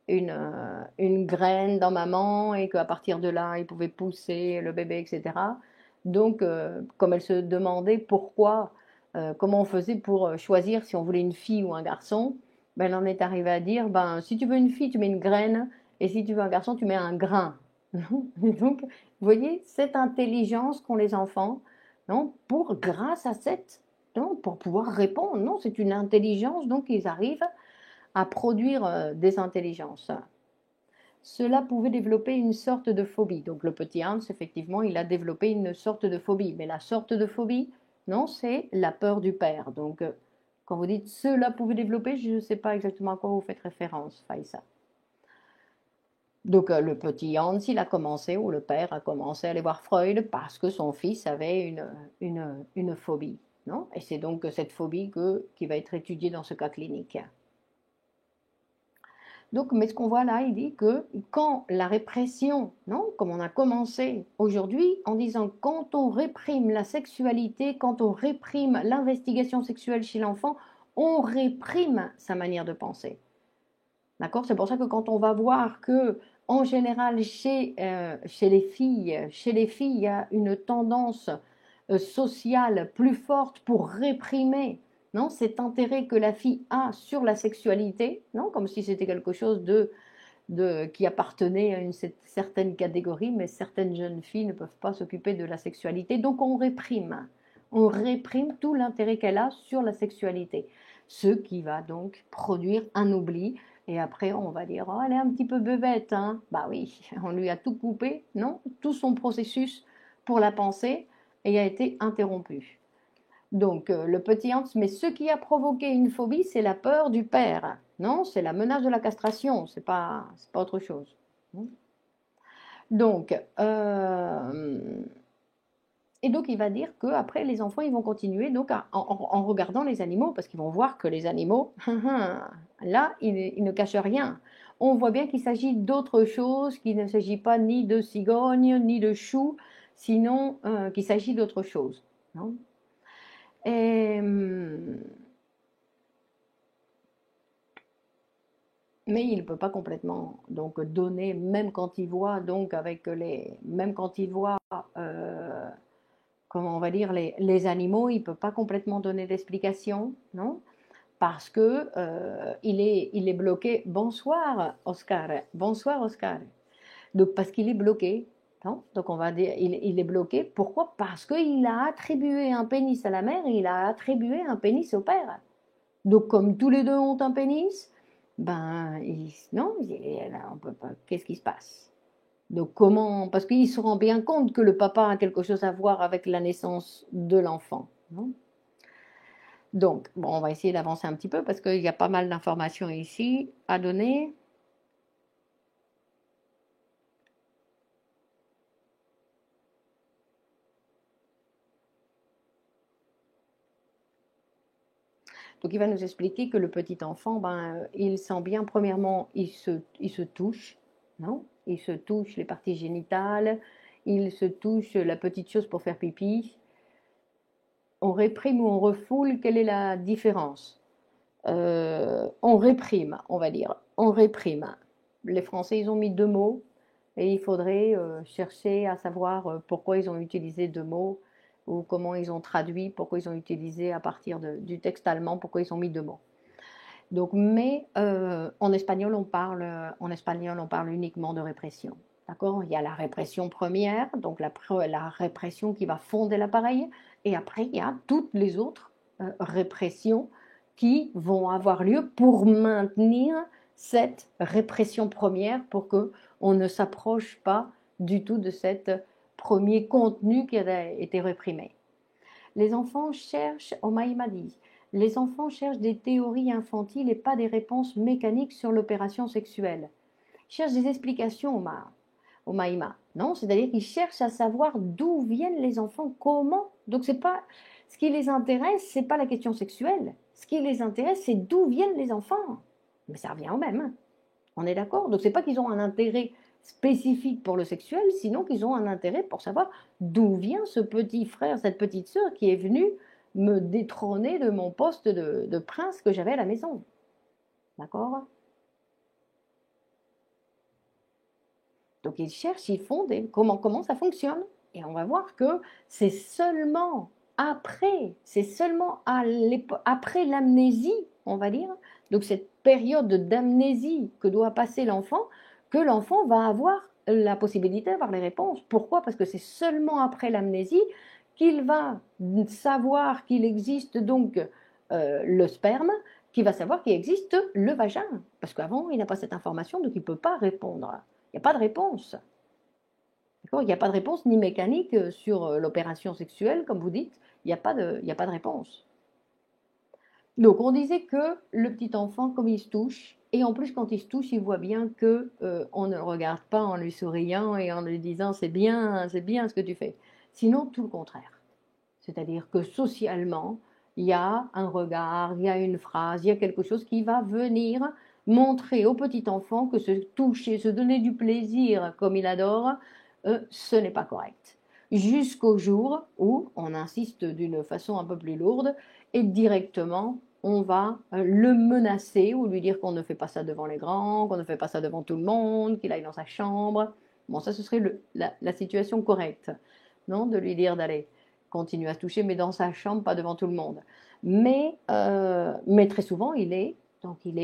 S1: une graine dans maman et qu'à partir de là il pouvait pousser le bébé, etc. Donc, comme elle se demandait pourquoi, comment on faisait pour choisir si on voulait une fille ou un garçon, ben, elle en est arrivée à dire ben, si tu veux une fille, tu mets une graine, et si tu veux un garçon, tu mets un grain. Et donc, vous voyez, cette intelligence qu'ont les enfants, non, grâce à cette non, pour pouvoir répondre. Non, c'est une intelligence, donc ils arrivent à produire des intelligences. Cela pouvait développer une sorte de phobie. Donc le petit Hans, effectivement, il a développé une sorte de phobie. Mais la sorte de phobie, non, c'est la peur du père. Donc quand vous dites cela pouvait développer, je ne sais pas exactement à quoi vous faites référence, Faïssa. Donc le petit Hans, il a commencé, ou le père a commencé à aller voir Freud parce que son fils avait une phobie. Non? Et c'est donc cette phobie qui va être étudiée dans ce cas clinique. Donc, mais ce qu'on voit là, il dit que quand la répression, non, comme on a commencé aujourd'hui en disant quand on réprime la sexualité, quand on réprime l'investigation sexuelle chez l'enfant, on réprime sa manière de penser. D'accord? C'est pour ça que quand on va voir que, en général, chez les filles, il y a une tendance sociale plus forte pour réprimer, non, cet intérêt que la fille a sur la sexualité, non, comme si c'était quelque chose qui appartenait à une certaine catégorie, mais certaines jeunes filles ne peuvent pas s'occuper de la sexualité, donc on réprime tout l'intérêt qu'elle a sur la sexualité, ce qui va donc produire un oubli. Et après, on va dire, oh, elle est un petit peu bébête, hein. Bah oui, on lui a tout coupé, non? Tout son processus pour la pensée et a été interrompu. Donc, le petit Hans, mais ce qui a provoqué une phobie, c'est la peur du père. Non, c'est la menace de la castration, c'est pas autre chose. Donc, Et donc, il va dire qu'après, les enfants, ils vont continuer donc en regardant les animaux, parce qu'ils vont voir que les animaux, là, ils ne cachent rien. On voit bien qu'il s'agit d'autre chose, qu'il ne s'agit pas ni de cigogne, ni de chou, sinon qu'il s'agit d'autre chose. Non. Et, mais il ne peut pas complètement donc donner, même quand il voit donc avec même quand il voit comment on va dire les animaux, il ne peut pas complètement donner d'explication, non? Parce que il est bloqué. Bonsoir Oscar, bonsoir Oscar. Donc parce qu'il est bloqué, non? Donc on va dire il est bloqué. Pourquoi? Parce qu'il a attribué un pénis à la mère et il a attribué un pénis au père. Donc comme tous les deux ont un pénis, ben non, on peut pas. Qu'est-ce qui se passe? Donc comment? Parce qu'il se rend bien compte que le papa a quelque chose à voir avec la naissance de l'enfant, non? Donc, bon, on va essayer d'avancer un petit peu parce qu'il y a pas mal d'informations ici à donner. Donc, il va nous expliquer que le petit enfant, ben, il sent bien, premièrement, il se touche, non? Il se touche les parties génitales, il se touche la petite chose pour faire pipi. On réprime ou on refoule, quelle est la différence? On réprime, on va dire. On réprime. Les Français, ils ont mis deux mots et il faudrait chercher à savoir pourquoi ils ont utilisé deux mots ou comment ils ont traduit, pourquoi ils ont utilisé à partir du texte allemand, pourquoi ils ont mis deux mots. Donc, mais en espagnol, on parle uniquement de répression. D'accord? Il y a la répression première, donc la répression qui va fonder l'appareil, et après, il y a toutes les autres répressions qui vont avoir lieu pour maintenir cette répression première, pour qu'on ne s'approche pas du tout de cet premier contenu qui a été réprimé. Les enfants cherchent, Omaïma dit, les enfants cherchent des théories infantiles et pas des réponses mécaniques sur l'opération sexuelle. Ils cherchent des explications, Omaïma. Non, c'est-à-dire qu'ils cherchent à savoir d'où viennent les enfants, comment. Donc c'est pas ce qui les intéresse, c'est pas la question sexuelle. Ce qui les intéresse, c'est d'où viennent les enfants. Mais ça revient au même. On est d'accord? Donc c'est pas qu'ils ont un intérêt spécifique pour le sexuel, sinon qu'ils ont un intérêt pour savoir d'où vient ce petit frère, cette petite sœur qui est venue me détrôner de mon poste de prince que j'avais à la maison. D'accord? Donc ils cherchent, ils font comment ça fonctionne. Et on va voir que c'est seulement après l'amnésie, on va dire, donc cette période d'amnésie que doit passer l'enfant, que l'enfant va avoir la possibilité d'avoir les réponses. Pourquoi? Parce que c'est seulement après l'amnésie qu'il va savoir qu'il existe donc le sperme, qu'il va savoir qu'il existe le vagin. Parce qu'avant, il n'a pas cette information, donc il ne peut pas répondre. Il n'y a pas de réponse. Il n'y a pas de réponse ni mécanique sur l'opération sexuelle, comme vous dites. Il n'y a pas de réponse. Donc, on disait que le petit enfant, comme il se touche, et en plus, quand il se touche, il voit bien que on ne le regarde pas en lui souriant et en lui disant c'est bien ce que tu fais. Sinon, tout le contraire. C'est-à-dire que socialement, il y a un regard, il y a une phrase, il y a quelque chose qui va venir montrer au petit enfant que se toucher, se donner du plaisir comme il adore, ce n'est pas correct. Jusqu'au jour où on insiste d'une façon un peu plus lourde et directement on va le menacer ou lui dire qu'on ne fait pas ça devant les grands, qu'on ne fait pas ça devant tout le monde, qu'il aille dans sa chambre. Bon, ça ce serait la situation correcte, non? De lui dire d'aller continuer à se toucher, mais dans sa chambre, pas devant tout le monde. Mais très souvent, il est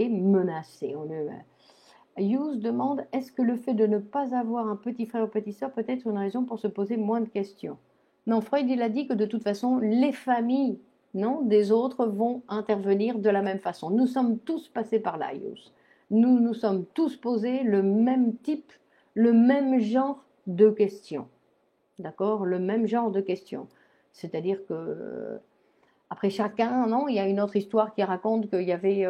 S1: menacé. Hughes demande, est-ce que le fait de ne pas avoir un petit frère ou petite sœur peut être une raison pour se poser moins de questions? Non, Freud, il a dit que de toute façon, les familles, non, des autres vont intervenir de la même façon. Nous sommes tous passés par là, Hughes. Nous nous sommes tous posés le même type, le même genre de questions. D'accord? Le même genre de questions. C'est-à-dire que, après chacun, non, il y a une autre histoire qui raconte qu'il y avait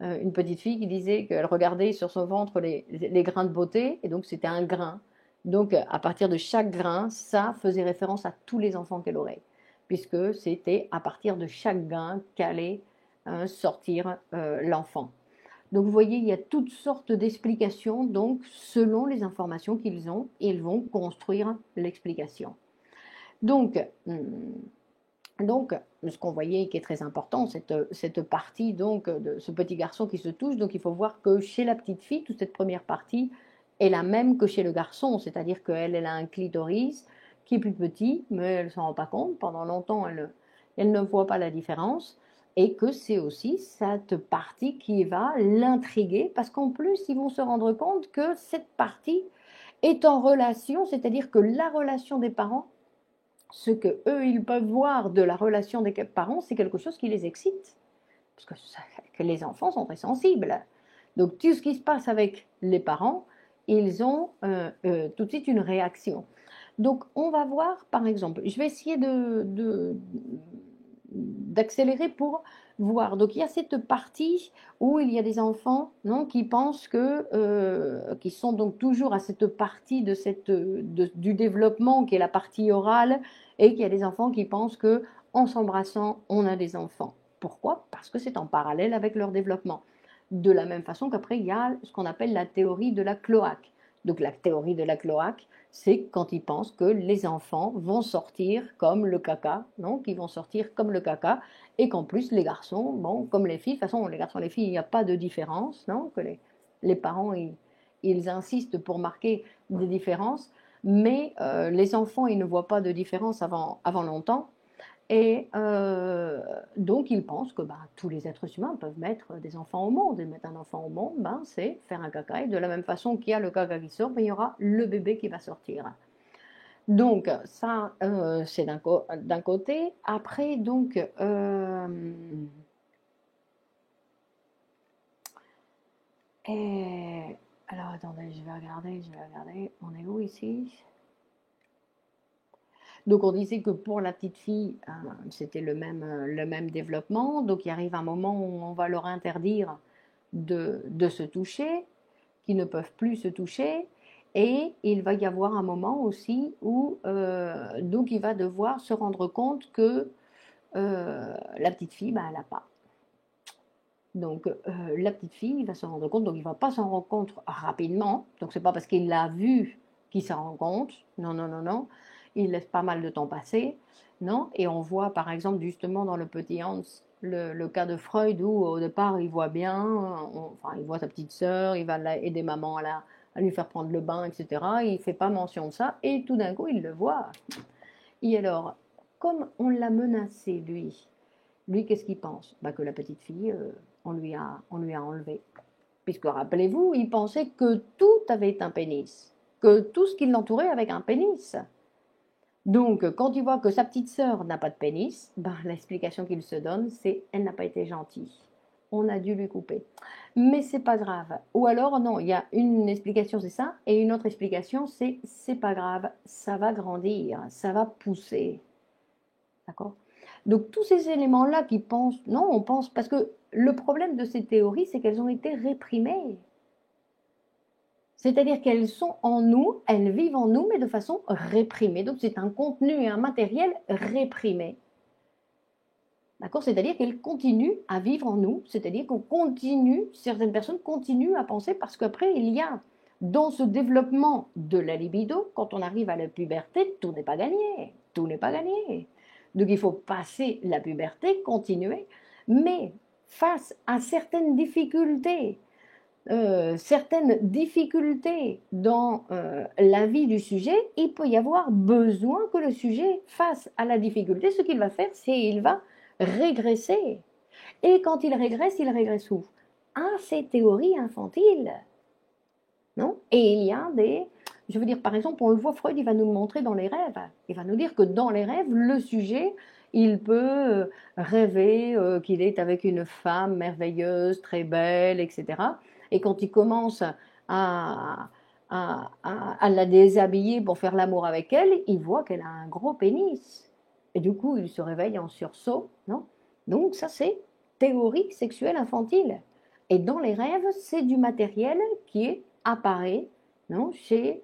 S1: une petite fille qui disait qu'elle regardait sur son ventre les grains de beauté, et donc c'était un grain. Donc, à partir de chaque grain, ça faisait référence à tous les enfants qu'elle aurait, puisque c'était à partir de chaque grain qu'allait sortir l'enfant. Donc, vous voyez, il y a toutes sortes d'explications. Donc, selon les informations qu'ils ont, ils vont construire l'explication. Donc, ce qu'on voyait qui est très important, cette partie donc, de ce petit garçon qui se touche, donc il faut voir que chez la petite fille, toute cette première partie est la même que chez le garçon, c'est-à-dire qu'elle a un clitoris qui est plus petit, mais elle ne s'en rend pas compte. Pendant longtemps, elle ne voit pas la différence, et que c'est aussi cette partie qui va l'intriguer, parce qu'en plus, ils vont se rendre compte que cette partie est en relation, c'est-à-dire que la relation des parents, ce que eux ils peuvent voir de la relation des parents, c'est quelque chose qui les excite, parce que les enfants sont très sensibles. Donc tout ce qui se passe avec les parents, ils ont tout de suite une réaction. Donc on va voir, par exemple, je vais essayer d'accélérer pour voir. Donc il y a cette partie où il y a des enfants, non, qui pensent qui sont donc toujours à cette partie du développement qui est la partie orale, et qu'il y a des enfants qui pensent que en s'embrassant, on a des enfants. Pourquoi? Parce que c'est en parallèle avec leur développement. De la même façon qu'après, il y a ce qu'on appelle la théorie de la cloaque. Donc la théorie de la cloaque, c'est quand ils pensent que les enfants vont sortir comme le caca, non, qu'ils vont sortir comme le caca, et qu'en plus les garçons, bon, comme les filles, de toute façon les garçons et les filles, il n'y a pas de différence, non, que les parents, ils insistent pour marquer des différences, mais les enfants, ils ne voient pas de différence avant longtemps. Et donc, ils pensent que tous les êtres humains peuvent mettre des enfants au monde. Et mettre un enfant au monde, c'est faire un caca. Et de la même façon qu'il y a le caca qui sort, il y aura le bébé qui va sortir. Donc, ça, c'est d'un côté. Après, donc, alors, attendez, je vais regarder. On est où ici? Donc on disait que pour la petite fille, c'était le même développement. Donc il arrive un moment où on va leur interdire de se toucher, qu'ils ne peuvent plus se toucher. Et il va y avoir un moment aussi où donc il va devoir se rendre compte que la petite fille, elle n'a pas. Donc la petite fille, il va se rendre compte, donc il ne va pas s'en rendre compte rapidement. Donc c'est pas parce qu'il l'a vu qu'il s'en rend compte. Non, non, non, non. Il laisse pas mal de temps passer. Non. Et on voit par exemple justement dans le petit Hans le cas de Freud où au départ il voit bien, enfin il voit sa petite sœur, il va aider maman à lui faire prendre le bain, etc. Il ne fait pas mention de ça et tout d'un coup il le voit. Et alors, comme on l'a menacé lui, qu'est-ce qu'il pense? Que la petite fille, on lui a enlevé. Puisque, rappelez-vous, il pensait que tout avait un pénis, que tout ce qui l'entourait avait un pénis. Donc, quand il voit que sa petite sœur n'a pas de pénis, l'explication qu'il se donne, c'est « elle n'a pas été gentille, on a dû lui couper ». Mais c'est pas grave. Ou alors, non, il y a une explication, c'est ça, et une autre explication, c'est pas grave, ça va grandir, ça va pousser. D'accord? Donc tous ces éléments-là qui pensent, non, on pense, parce que le problème de ces théories, c'est qu'elles ont été réprimées. C'est-à-dire qu'elles sont en nous, elles vivent en nous, mais de façon réprimée. Donc c'est un contenu et un matériel réprimé. D'accord? C'est-à-dire qu'elles continuent à vivre en nous, c'est-à-dire qu'on continue, certaines personnes continuent à penser, parce qu'après, il y a, dans ce développement de la libido, quand on arrive à la puberté, tout n'est pas gagné. Tout n'est pas gagné. Donc il faut passer la puberté, continuer, mais face à certaines difficultés dans la vie du sujet, il peut y avoir besoin que le sujet, face à la difficulté, ce qu'il va faire, c'est qu'il va régresser. Et quand il régresse où? À ces théories infantiles. Non? Et il y a je veux dire, par exemple, on le voit, Freud, il va nous le montrer dans les rêves. Il va nous dire que dans les rêves, le sujet, il peut rêver qu'il est avec une femme merveilleuse, très belle, etc. Et quand il commence à, à la déshabiller pour faire l'amour avec elle, il voit qu'elle a un gros pénis. Et du coup, il se réveille en sursaut, non? Donc ça, c'est théorie sexuelle infantile. Et dans les rêves, c'est du matériel qui apparaît non, chez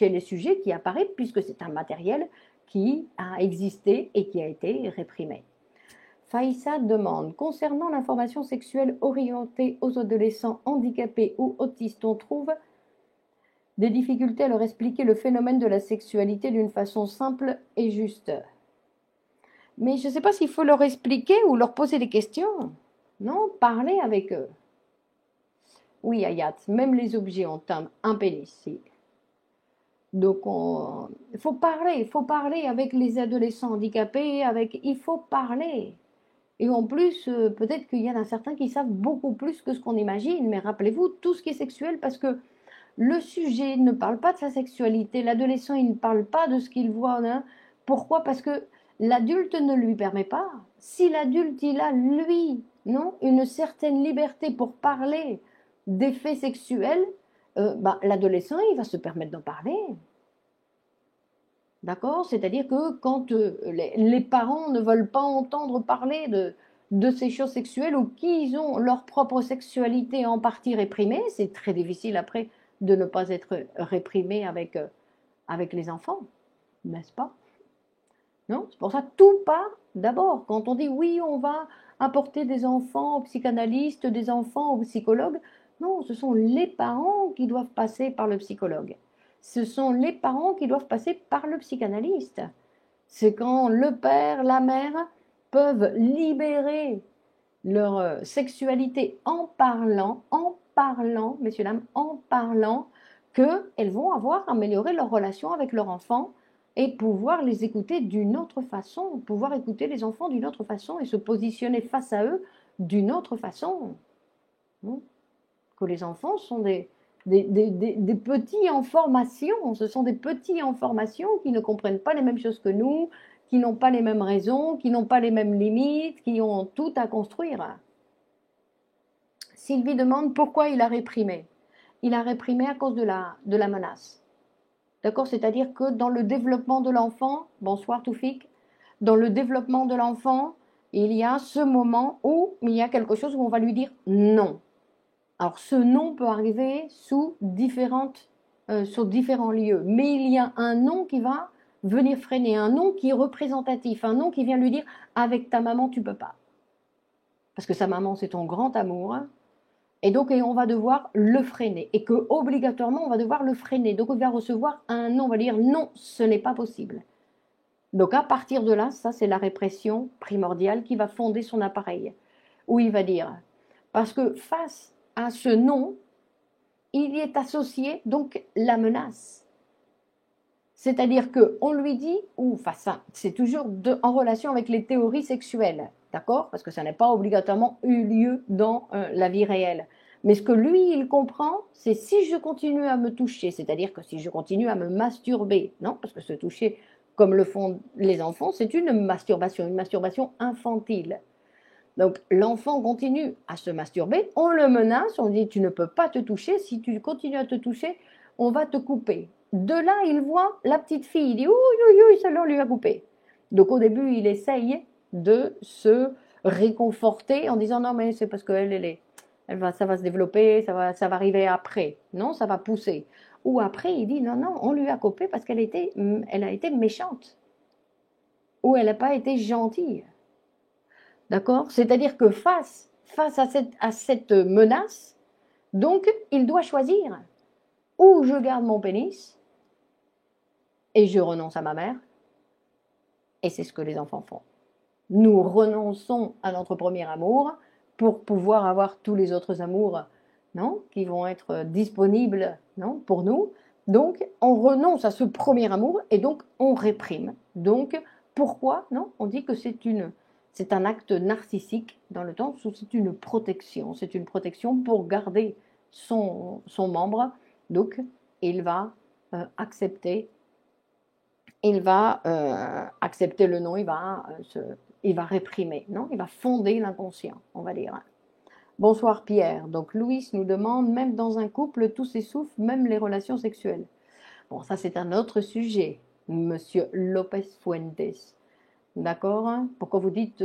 S1: les sujets qui apparaissent, puisque c'est un matériel qui a existé et qui a été réprimé. Faïssa demande, concernant l'information sexuelle orientée aux adolescents handicapés ou autistes, on trouve des difficultés à leur expliquer le phénomène de la sexualité d'une façon simple et juste. Mais je ne sais pas s'il faut leur expliquer ou leur poser des questions. Non, parler avec eux. Oui, Ayat, même les objets ont un pénis. Donc, il faut parler avec les adolescents handicapés, il faut parler. Et en plus, peut-être qu'il y en a certains qui savent beaucoup plus que ce qu'on imagine, mais rappelez-vous, tout ce qui est sexuel, parce que le sujet ne parle pas de sa sexualité, l'adolescent, il ne parle pas de ce qu'il voit. Hein. Pourquoi? Parce que l'adulte ne lui permet pas. Si l'adulte, il a, lui, non, une certaine liberté pour parler des faits sexuels, l'adolescent, il va se permettre d'en parler. D'accord? C'est-à-dire que quand les parents ne veulent pas entendre parler de ces choses sexuelles ou qu'ils ont leur propre sexualité en partie réprimée, c'est très difficile après de ne pas être réprimé avec les enfants, n'est-ce pas? Non? C'est pour ça que tout part d'abord. Quand on dit oui, on va apporter des enfants aux psychanalystes, des enfants aux psychologues, non, ce sont les parents qui doivent passer par le psychologue. Ce sont les parents qui doivent passer par le psychanalyste. C'est quand le père, la mère peuvent libérer leur sexualité en parlant, messieurs, dames, en parlant, qu'elles vont avoir amélioré leur relation avec leur enfant et pouvoir les écouter d'une autre façon, pouvoir écouter les enfants d'une autre façon et se positionner face à eux d'une autre façon. Que les enfants sont des petits en formation, ce sont des petits en formation qui ne comprennent pas les mêmes choses que nous, qui n'ont pas les mêmes raisons, qui n'ont pas les mêmes limites, qui ont tout à construire. Sylvie demande pourquoi il a réprimé. Il a réprimé à cause de la menace. D'accord? C'est-à-dire que dans le développement de l'enfant, bonsoir Toufik, dans le développement de l'enfant, il y a ce moment où il y a quelque chose où on va lui dire non. Alors ce non peut arriver sur différents lieux, mais il y a un non qui va venir freiner, un non qui est représentatif, un non qui vient lui dire avec ta maman tu peux pas. Parce que sa maman c'est ton grand amour, et donc on va devoir le freiner, et que obligatoirement on va devoir le freiner. Donc il va recevoir un non, on va dire non, ce n'est pas possible. Donc à partir de là, ça c'est la répression primordiale qui va fonder son appareil, où il va dire, parce que face à ce non, il y est associé donc la menace. C'est-à-dire qu'on lui dit, ou enfin ça, c'est toujours en relation avec les théories sexuelles, d'accord? Parce que ça n'a pas obligatoirement eu lieu dans la vie réelle. Mais ce que lui, il comprend, c'est si je continue à me toucher, c'est-à-dire que si je continue à me masturber, non? Parce que se toucher, comme le font les enfants, c'est une masturbation infantile. Donc l'enfant continue à se masturber, on le menace, on dit tu ne peux pas te toucher, si tu continues à te toucher, on va te couper. De là, il voit la petite fille, il dit ouh, ça lui a coupé. Donc au début, il essaye de se réconforter en disant non mais c'est parce qu'elle ça va se développer, ça va arriver après. Non, ça va pousser. Ou après, il dit non, on lui a coupé parce qu'elle a été méchante. Ou elle n'a pas été gentille. D'accord? C'est-à-dire que face à cette menace, donc il doit choisir. Ou je garde mon pénis et je renonce à ma mère. Et c'est ce que les enfants font. Nous renonçons à notre premier amour pour pouvoir avoir tous les autres amours, non, qui vont être disponibles, non, pour nous. Donc on renonce à ce premier amour et donc on réprime. Donc pourquoi, non? On dit que c'est un acte narcissique dans le temps où c'est une protection. C'est une protection pour garder son membre. Donc il va accepter le non, il va réprimer, non? Il va fonder l'inconscient, on va dire. Bonsoir Pierre. Donc Louis nous demande, même dans un couple, tout s'essouffle, même les relations sexuelles. Bon, ça c'est un autre sujet, Monsieur Lopez Fuentes. D'accord? Pourquoi vous dites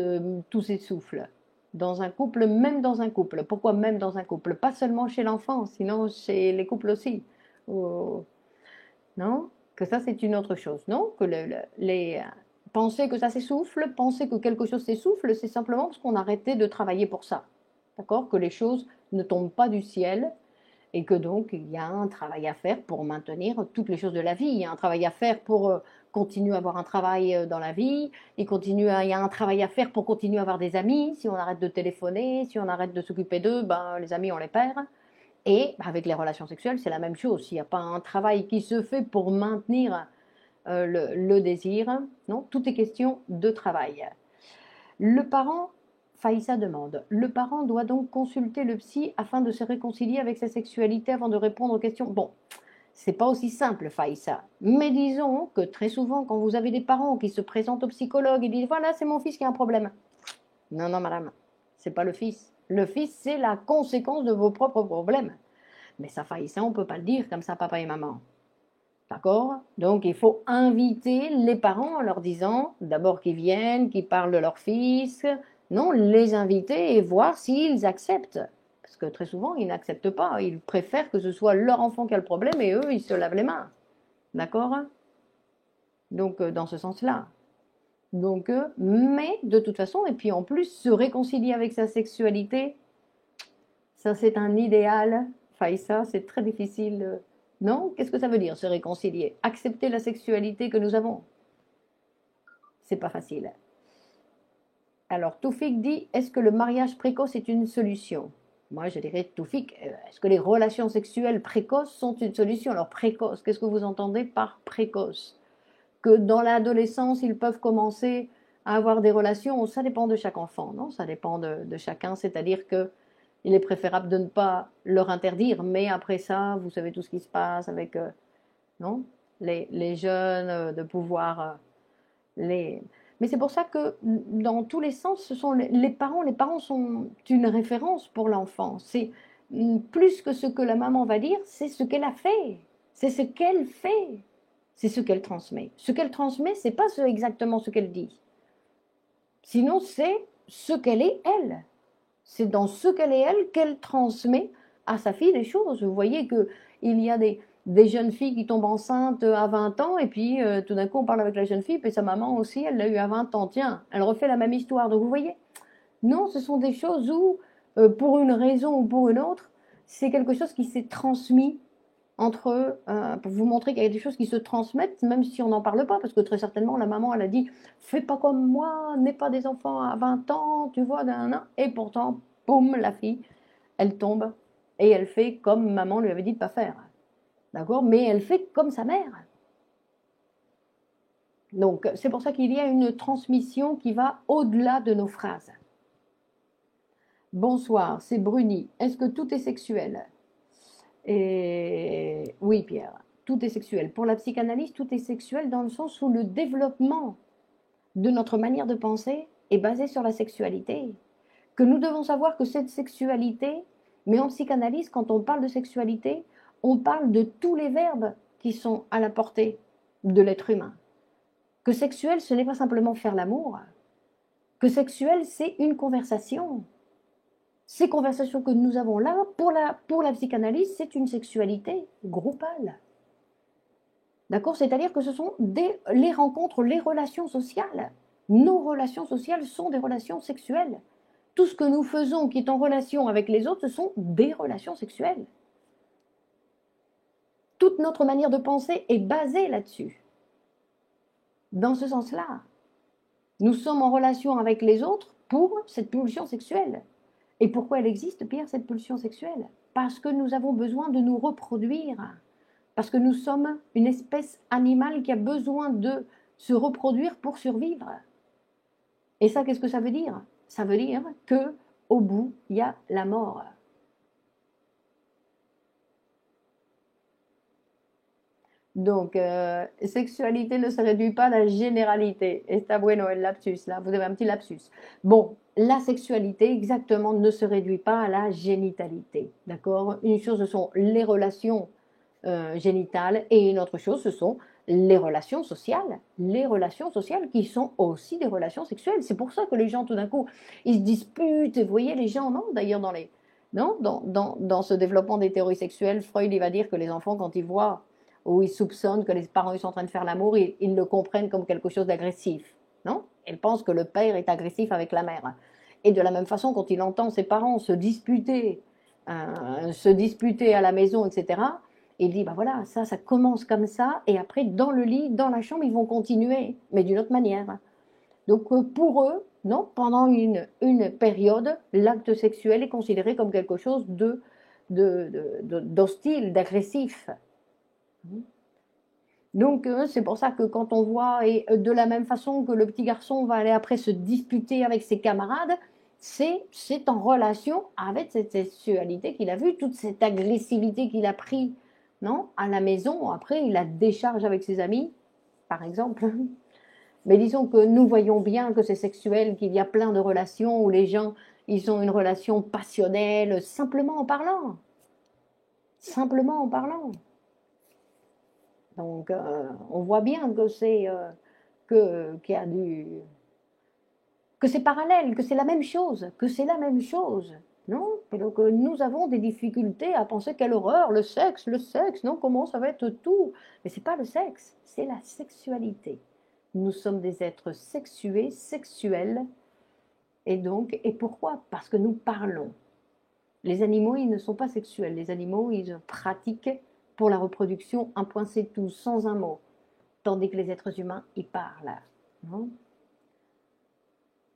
S1: tout s'essouffle? Dans un couple, même dans un couple. Pourquoi même dans un couple? Pas seulement chez l'enfant, sinon chez les couples aussi. Non? Que ça, c'est une autre chose, non? Que penser que ça s'essouffle, penser que quelque chose s'essouffle, c'est simplement parce qu'on a arrêté de travailler pour ça. D'accord? Que les choses ne tombent pas du ciel et que donc il y a un travail à faire pour maintenir toutes les choses de la vie. Il y a un travail à faire pour continuer à avoir un travail dans la vie, il y a un travail à faire pour continuer à avoir des amis. Si on arrête de téléphoner, si on arrête de s'occuper d'eux, ben, les amis, on les perd. Et avec les relations sexuelles, c'est la même chose. S'il n'y a pas un travail qui se fait pour maintenir le désir, non, tout est question de travail. Le parent, Faïssa demande, le parent doit donc consulter le psy afin de se réconcilier avec sa sexualité avant de répondre aux questions. Bon, c'est pas aussi simple, Faïssa. Mais disons que très souvent, quand vous avez des parents qui se présentent au psychologue et disent voilà, c'est mon fils qui a un problème. Non, non, madame, c'est pas le fils. Le fils, c'est la conséquence de vos propres problèmes. Mais ça, Faïssa, on ne peut pas le dire comme ça, papa et maman. D'accord? Donc, il faut inviter les parents en leur disant, d'abord qu'ils viennent, qu'ils parlent de leur fils. Non, les inviter et voir s'ils acceptent. Parce que très souvent, ils n'acceptent pas. Ils préfèrent que ce soit leur enfant qui a le problème et eux, ils se lavent les mains. D'accord? Donc, dans ce sens-là. Donc, mais de toute façon, et puis en plus, se réconcilier avec sa sexualité, ça c'est un idéal. Faïssa, c'est très difficile. Non? Qu'est-ce que ça veut dire, se réconcilier? Accepter la sexualité que nous avons. C'est pas facile. Alors, Toufik dit, est-ce que le mariage précoce est une solution? Moi, je dirais, Toufik, est-ce que les relations sexuelles précoces sont une solution? Alors, précoce, qu'est-ce que vous entendez par précoce? Que dans l'adolescence, ils peuvent commencer à avoir des relations, ça dépend de chaque enfant, non? Ça dépend de chacun, c'est-à-dire que il est préférable de ne pas leur interdire, mais après ça, vous savez tout ce qui se passe avec non? Les jeunes, de pouvoir les... Mais c'est pour ça que dans tous les sens, ce sont les parents. Les parents sont une référence pour l'enfant. C'est plus que ce que la maman va dire, c'est ce qu'elle a fait. C'est ce qu'elle fait. C'est ce qu'elle transmet. Ce qu'elle transmet, c'est pas exactement ce qu'elle dit. Sinon, c'est ce qu'elle est, elle. C'est dans ce qu'elle est, elle, qu'elle transmet à sa fille des choses. Vous voyez qu'il y a des jeunes filles qui tombent enceintes à 20 ans, et puis tout d'un coup, on parle avec la jeune fille, puis sa maman aussi, elle l'a eu à 20 ans. Tiens, elle refait la même histoire. Donc, vous voyez, non, ce sont des choses où, pour une raison ou pour une autre, c'est quelque chose qui s'est transmis entre eux, pour vous montrer qu'il y a des choses qui se transmettent, même si on n'en parle pas, parce que très certainement, la maman, elle a dit « Fais pas comme moi, n'aie pas des enfants à 20 ans, tu vois, et pourtant, boum, la fille, elle tombe, et elle fait comme maman lui avait dit de ne pas faire. D'accord? Mais elle fait comme sa mère. Donc, c'est pour ça qu'il y a une transmission qui va au-delà de nos phrases. Bonsoir, c'est Bruni. Est-ce que tout est sexuel? Et oui, Pierre, tout est sexuel. Pour la psychanalyse, tout est sexuel dans le sens où le développement de notre manière de penser est basé sur la sexualité. Que nous devons savoir que cette sexualité, mais en psychanalyse, quand on parle de sexualité, on parle de tous les verbes qui sont à la portée de l'être humain. Que sexuel, ce n'est pas simplement faire l'amour. Que sexuel, c'est une conversation. Ces conversations que nous avons là, pour la psychanalyse, c'est une sexualité groupale. D'accord? C'est-à-dire que ce sont les rencontres, les relations sociales. Nos relations sociales sont des relations sexuelles. Tout ce que nous faisons qui est en relation avec les autres, ce sont des relations sexuelles. Toute notre manière de penser est basée là-dessus. Dans ce sens-là, nous sommes en relation avec les autres pour cette pulsion sexuelle. Et pourquoi elle existe, Pierre, cette pulsion sexuelle? Parce que nous avons besoin de nous reproduire. Parce que nous sommes une espèce animale qui a besoin de se reproduire pour survivre. Et ça, qu'est-ce que ça veut dire? Ça veut dire qu'au bout, il y a la mort. Donc, sexualité ne se réduit pas à la généralité. Está bueno el lapsus, là, vous avez un petit lapsus. Bon, la sexualité, exactement, ne se réduit pas à la génitalité. D'accord? Une chose, ce sont les relations génitales, et une autre chose, ce sont les relations sociales. Les relations sociales qui sont aussi des relations sexuelles. C'est pour ça que les gens, tout d'un coup, ils se disputent. Et vous voyez, les gens, non? D'ailleurs, Non, dans ce développement des théories sexuelles, Freud il va dire que les enfants, quand ils voient ou ils soupçonnent que les parents ils sont en train de faire l'amour, ils le comprennent comme quelque chose d'agressif. Non? Ils pensent que le père est agressif avec la mère. Et de la même façon, quand il entend ses parents se disputer à la maison, etc., il dit, bah voilà, ça commence comme ça, et après, dans le lit, dans la chambre, ils vont continuer, mais d'une autre manière. Donc pour eux, non, pendant une période, l'acte sexuel est considéré comme quelque chose d'hostile, d'agressif. Donc c'est pour ça que quand on voit, et de la même façon que le petit garçon va aller après se disputer avec ses camarades, c'est en relation avec cette sexualité qu'il a vue, toute cette agressivité qu'il a pris, non, à la maison. Après, il la décharge avec ses amis, par exemple. Mais disons que nous voyons bien que c'est sexuel, qu'il y a plein de relations où les gens, ils ont une relation passionnelle simplement en parlant. Simplement en parlant. Donc, on voit bien que qu'il y a que c'est parallèle, que c'est la même chose, que c'est la même chose. Non? Et donc, nous avons des difficultés à penser quelle horreur, le sexe, non? Comment ça va être tout? Mais c'est pas le sexe, c'est la sexualité. Nous sommes des êtres sexués, sexuels, et donc, et pourquoi? Parce que nous parlons. Les animaux, ils ne sont pas sexuels. Les animaux, ils pratiquent pour la reproduction un point c'est tout, sans un mot. Tandis que les êtres humains, ils parlent. Non?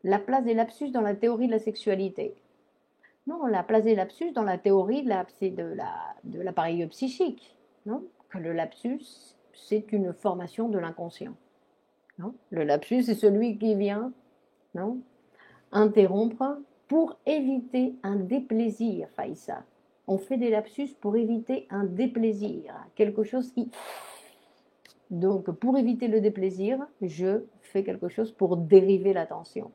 S1: La place des lapsus dans la théorie de la sexualité. Non, la place des lapsus dans la théorie de l'appareil psychique. Non? Que le lapsus, c'est une formation de l'inconscient. Non? Le lapsus, c'est celui qui vient, non, interrompre pour éviter un déplaisir, Faïssa. On fait des lapsus pour éviter un déplaisir, quelque chose qui... Donc, pour éviter le déplaisir, je fais quelque chose pour dériver l'attention.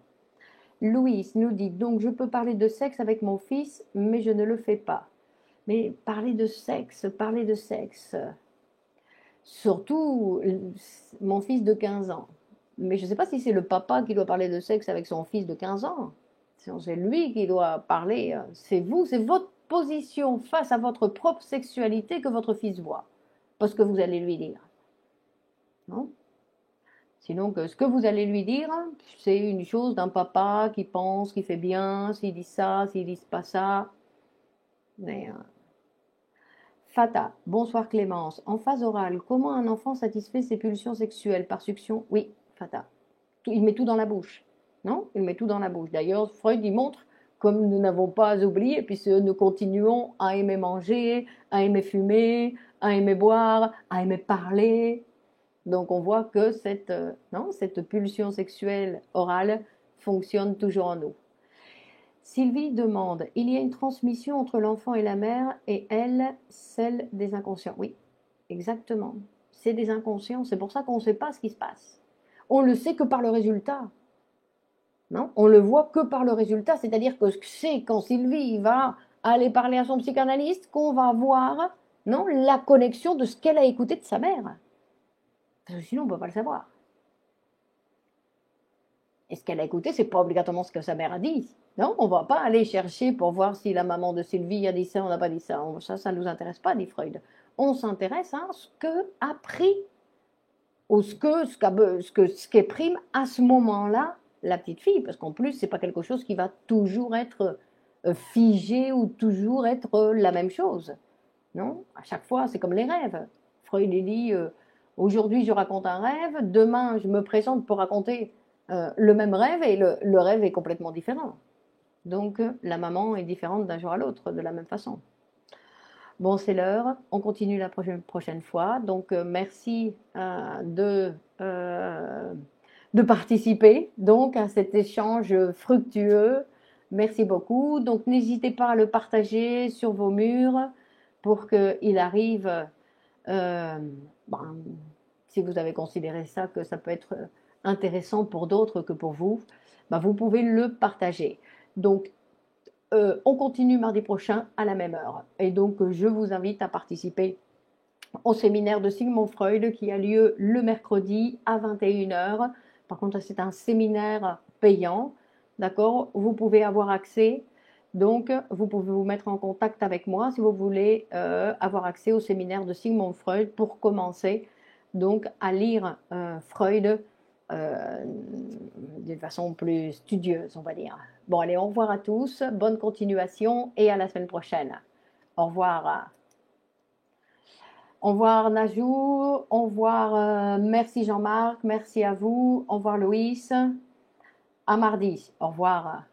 S1: Louise nous dit, donc je peux parler de sexe avec mon fils, mais je ne le fais pas. Mais parler de sexe, surtout mon fils de 15 ans. Mais je ne sais pas si c'est le papa qui doit parler de sexe avec son fils de 15 ans. C'est lui qui doit parler. C'est vous, c'est votre position face à votre propre sexualité que votre fils voit. Pas ce que vous allez lui dire. Non? Sinon, ce que vous allez lui dire, c'est une chose d'un papa qui pense, qui fait bien, s'il dit ça, s'il dit pas ça. Mais, Fata, bonsoir Clémence. En phase orale, comment un enfant satisfait ses pulsions sexuelles? Par succion? Oui, Fata. Il met tout dans la bouche. Non? Il met tout dans la bouche. D'ailleurs, Freud y montre, comme nous n'avons pas oublié, puisque nous continuons à aimer manger, à aimer fumer, à aimer boire, à aimer parler. Donc on voit que cette pulsion sexuelle orale fonctionne toujours en nous. Sylvie demande, il y a une transmission entre l'enfant et la mère et elle, celle des inconscients. Oui, exactement. C'est des inconscients, c'est pour ça qu'on ne sait pas ce qui se passe. On le sait que par le résultat. Non, on le voit que par le résultat, c'est-à-dire que c'est quand Sylvie va aller parler à son psychanalyste qu'on va voir, non, la connexion de ce qu'elle a écouté de sa mère. Parce que sinon, on ne peut pas le savoir. Et ce qu'elle a écouté, c'est pas obligatoirement ce que sa mère a dit. Non, on ne va pas aller chercher pour voir si la maman de Sylvie a dit ça, on n'a pas dit ça. Ça ne nous intéresse pas, dit Freud. On s'intéresse à ce que a pris, ou ce qu'est prime à ce moment-là la petite fille, parce qu'en plus, c'est pas quelque chose qui va toujours être figé ou toujours être la même chose. Non, à chaque fois, c'est comme les rêves. Freud dit aujourd'hui, je raconte un rêve, demain, je me présente pour raconter le même rêve et le rêve est complètement différent. Donc, la maman est différente d'un jour à l'autre, de la même façon. Bon, c'est l'heure. On continue la prochaine fois. Donc, merci de participer donc, à cet échange fructueux. Merci beaucoup. Donc, n'hésitez pas à le partager sur vos murs pour qu'il arrive, ben, si vous avez considéré ça, que ça peut être intéressant pour d'autres que pour vous, ben, vous pouvez le partager. Donc, on continue mardi prochain à la même heure. Et donc, je vous invite à participer au séminaire de Sigmund Freud qui a lieu le mercredi à 21h. Par contre, c'est un séminaire payant. D'accord? Vous pouvez avoir accès Donc, vous pouvez vous mettre en contact avec moi si vous voulez avoir accès au séminaire de Sigmund Freud pour commencer donc à lire Freud d'une façon plus studieuse, on va dire. Bon, allez, au revoir à tous, bonne continuation et à la semaine prochaine. Au revoir. Au revoir Najou, au revoir, merci Jean-Marc, merci à vous, au revoir Louis, à mardi, au revoir.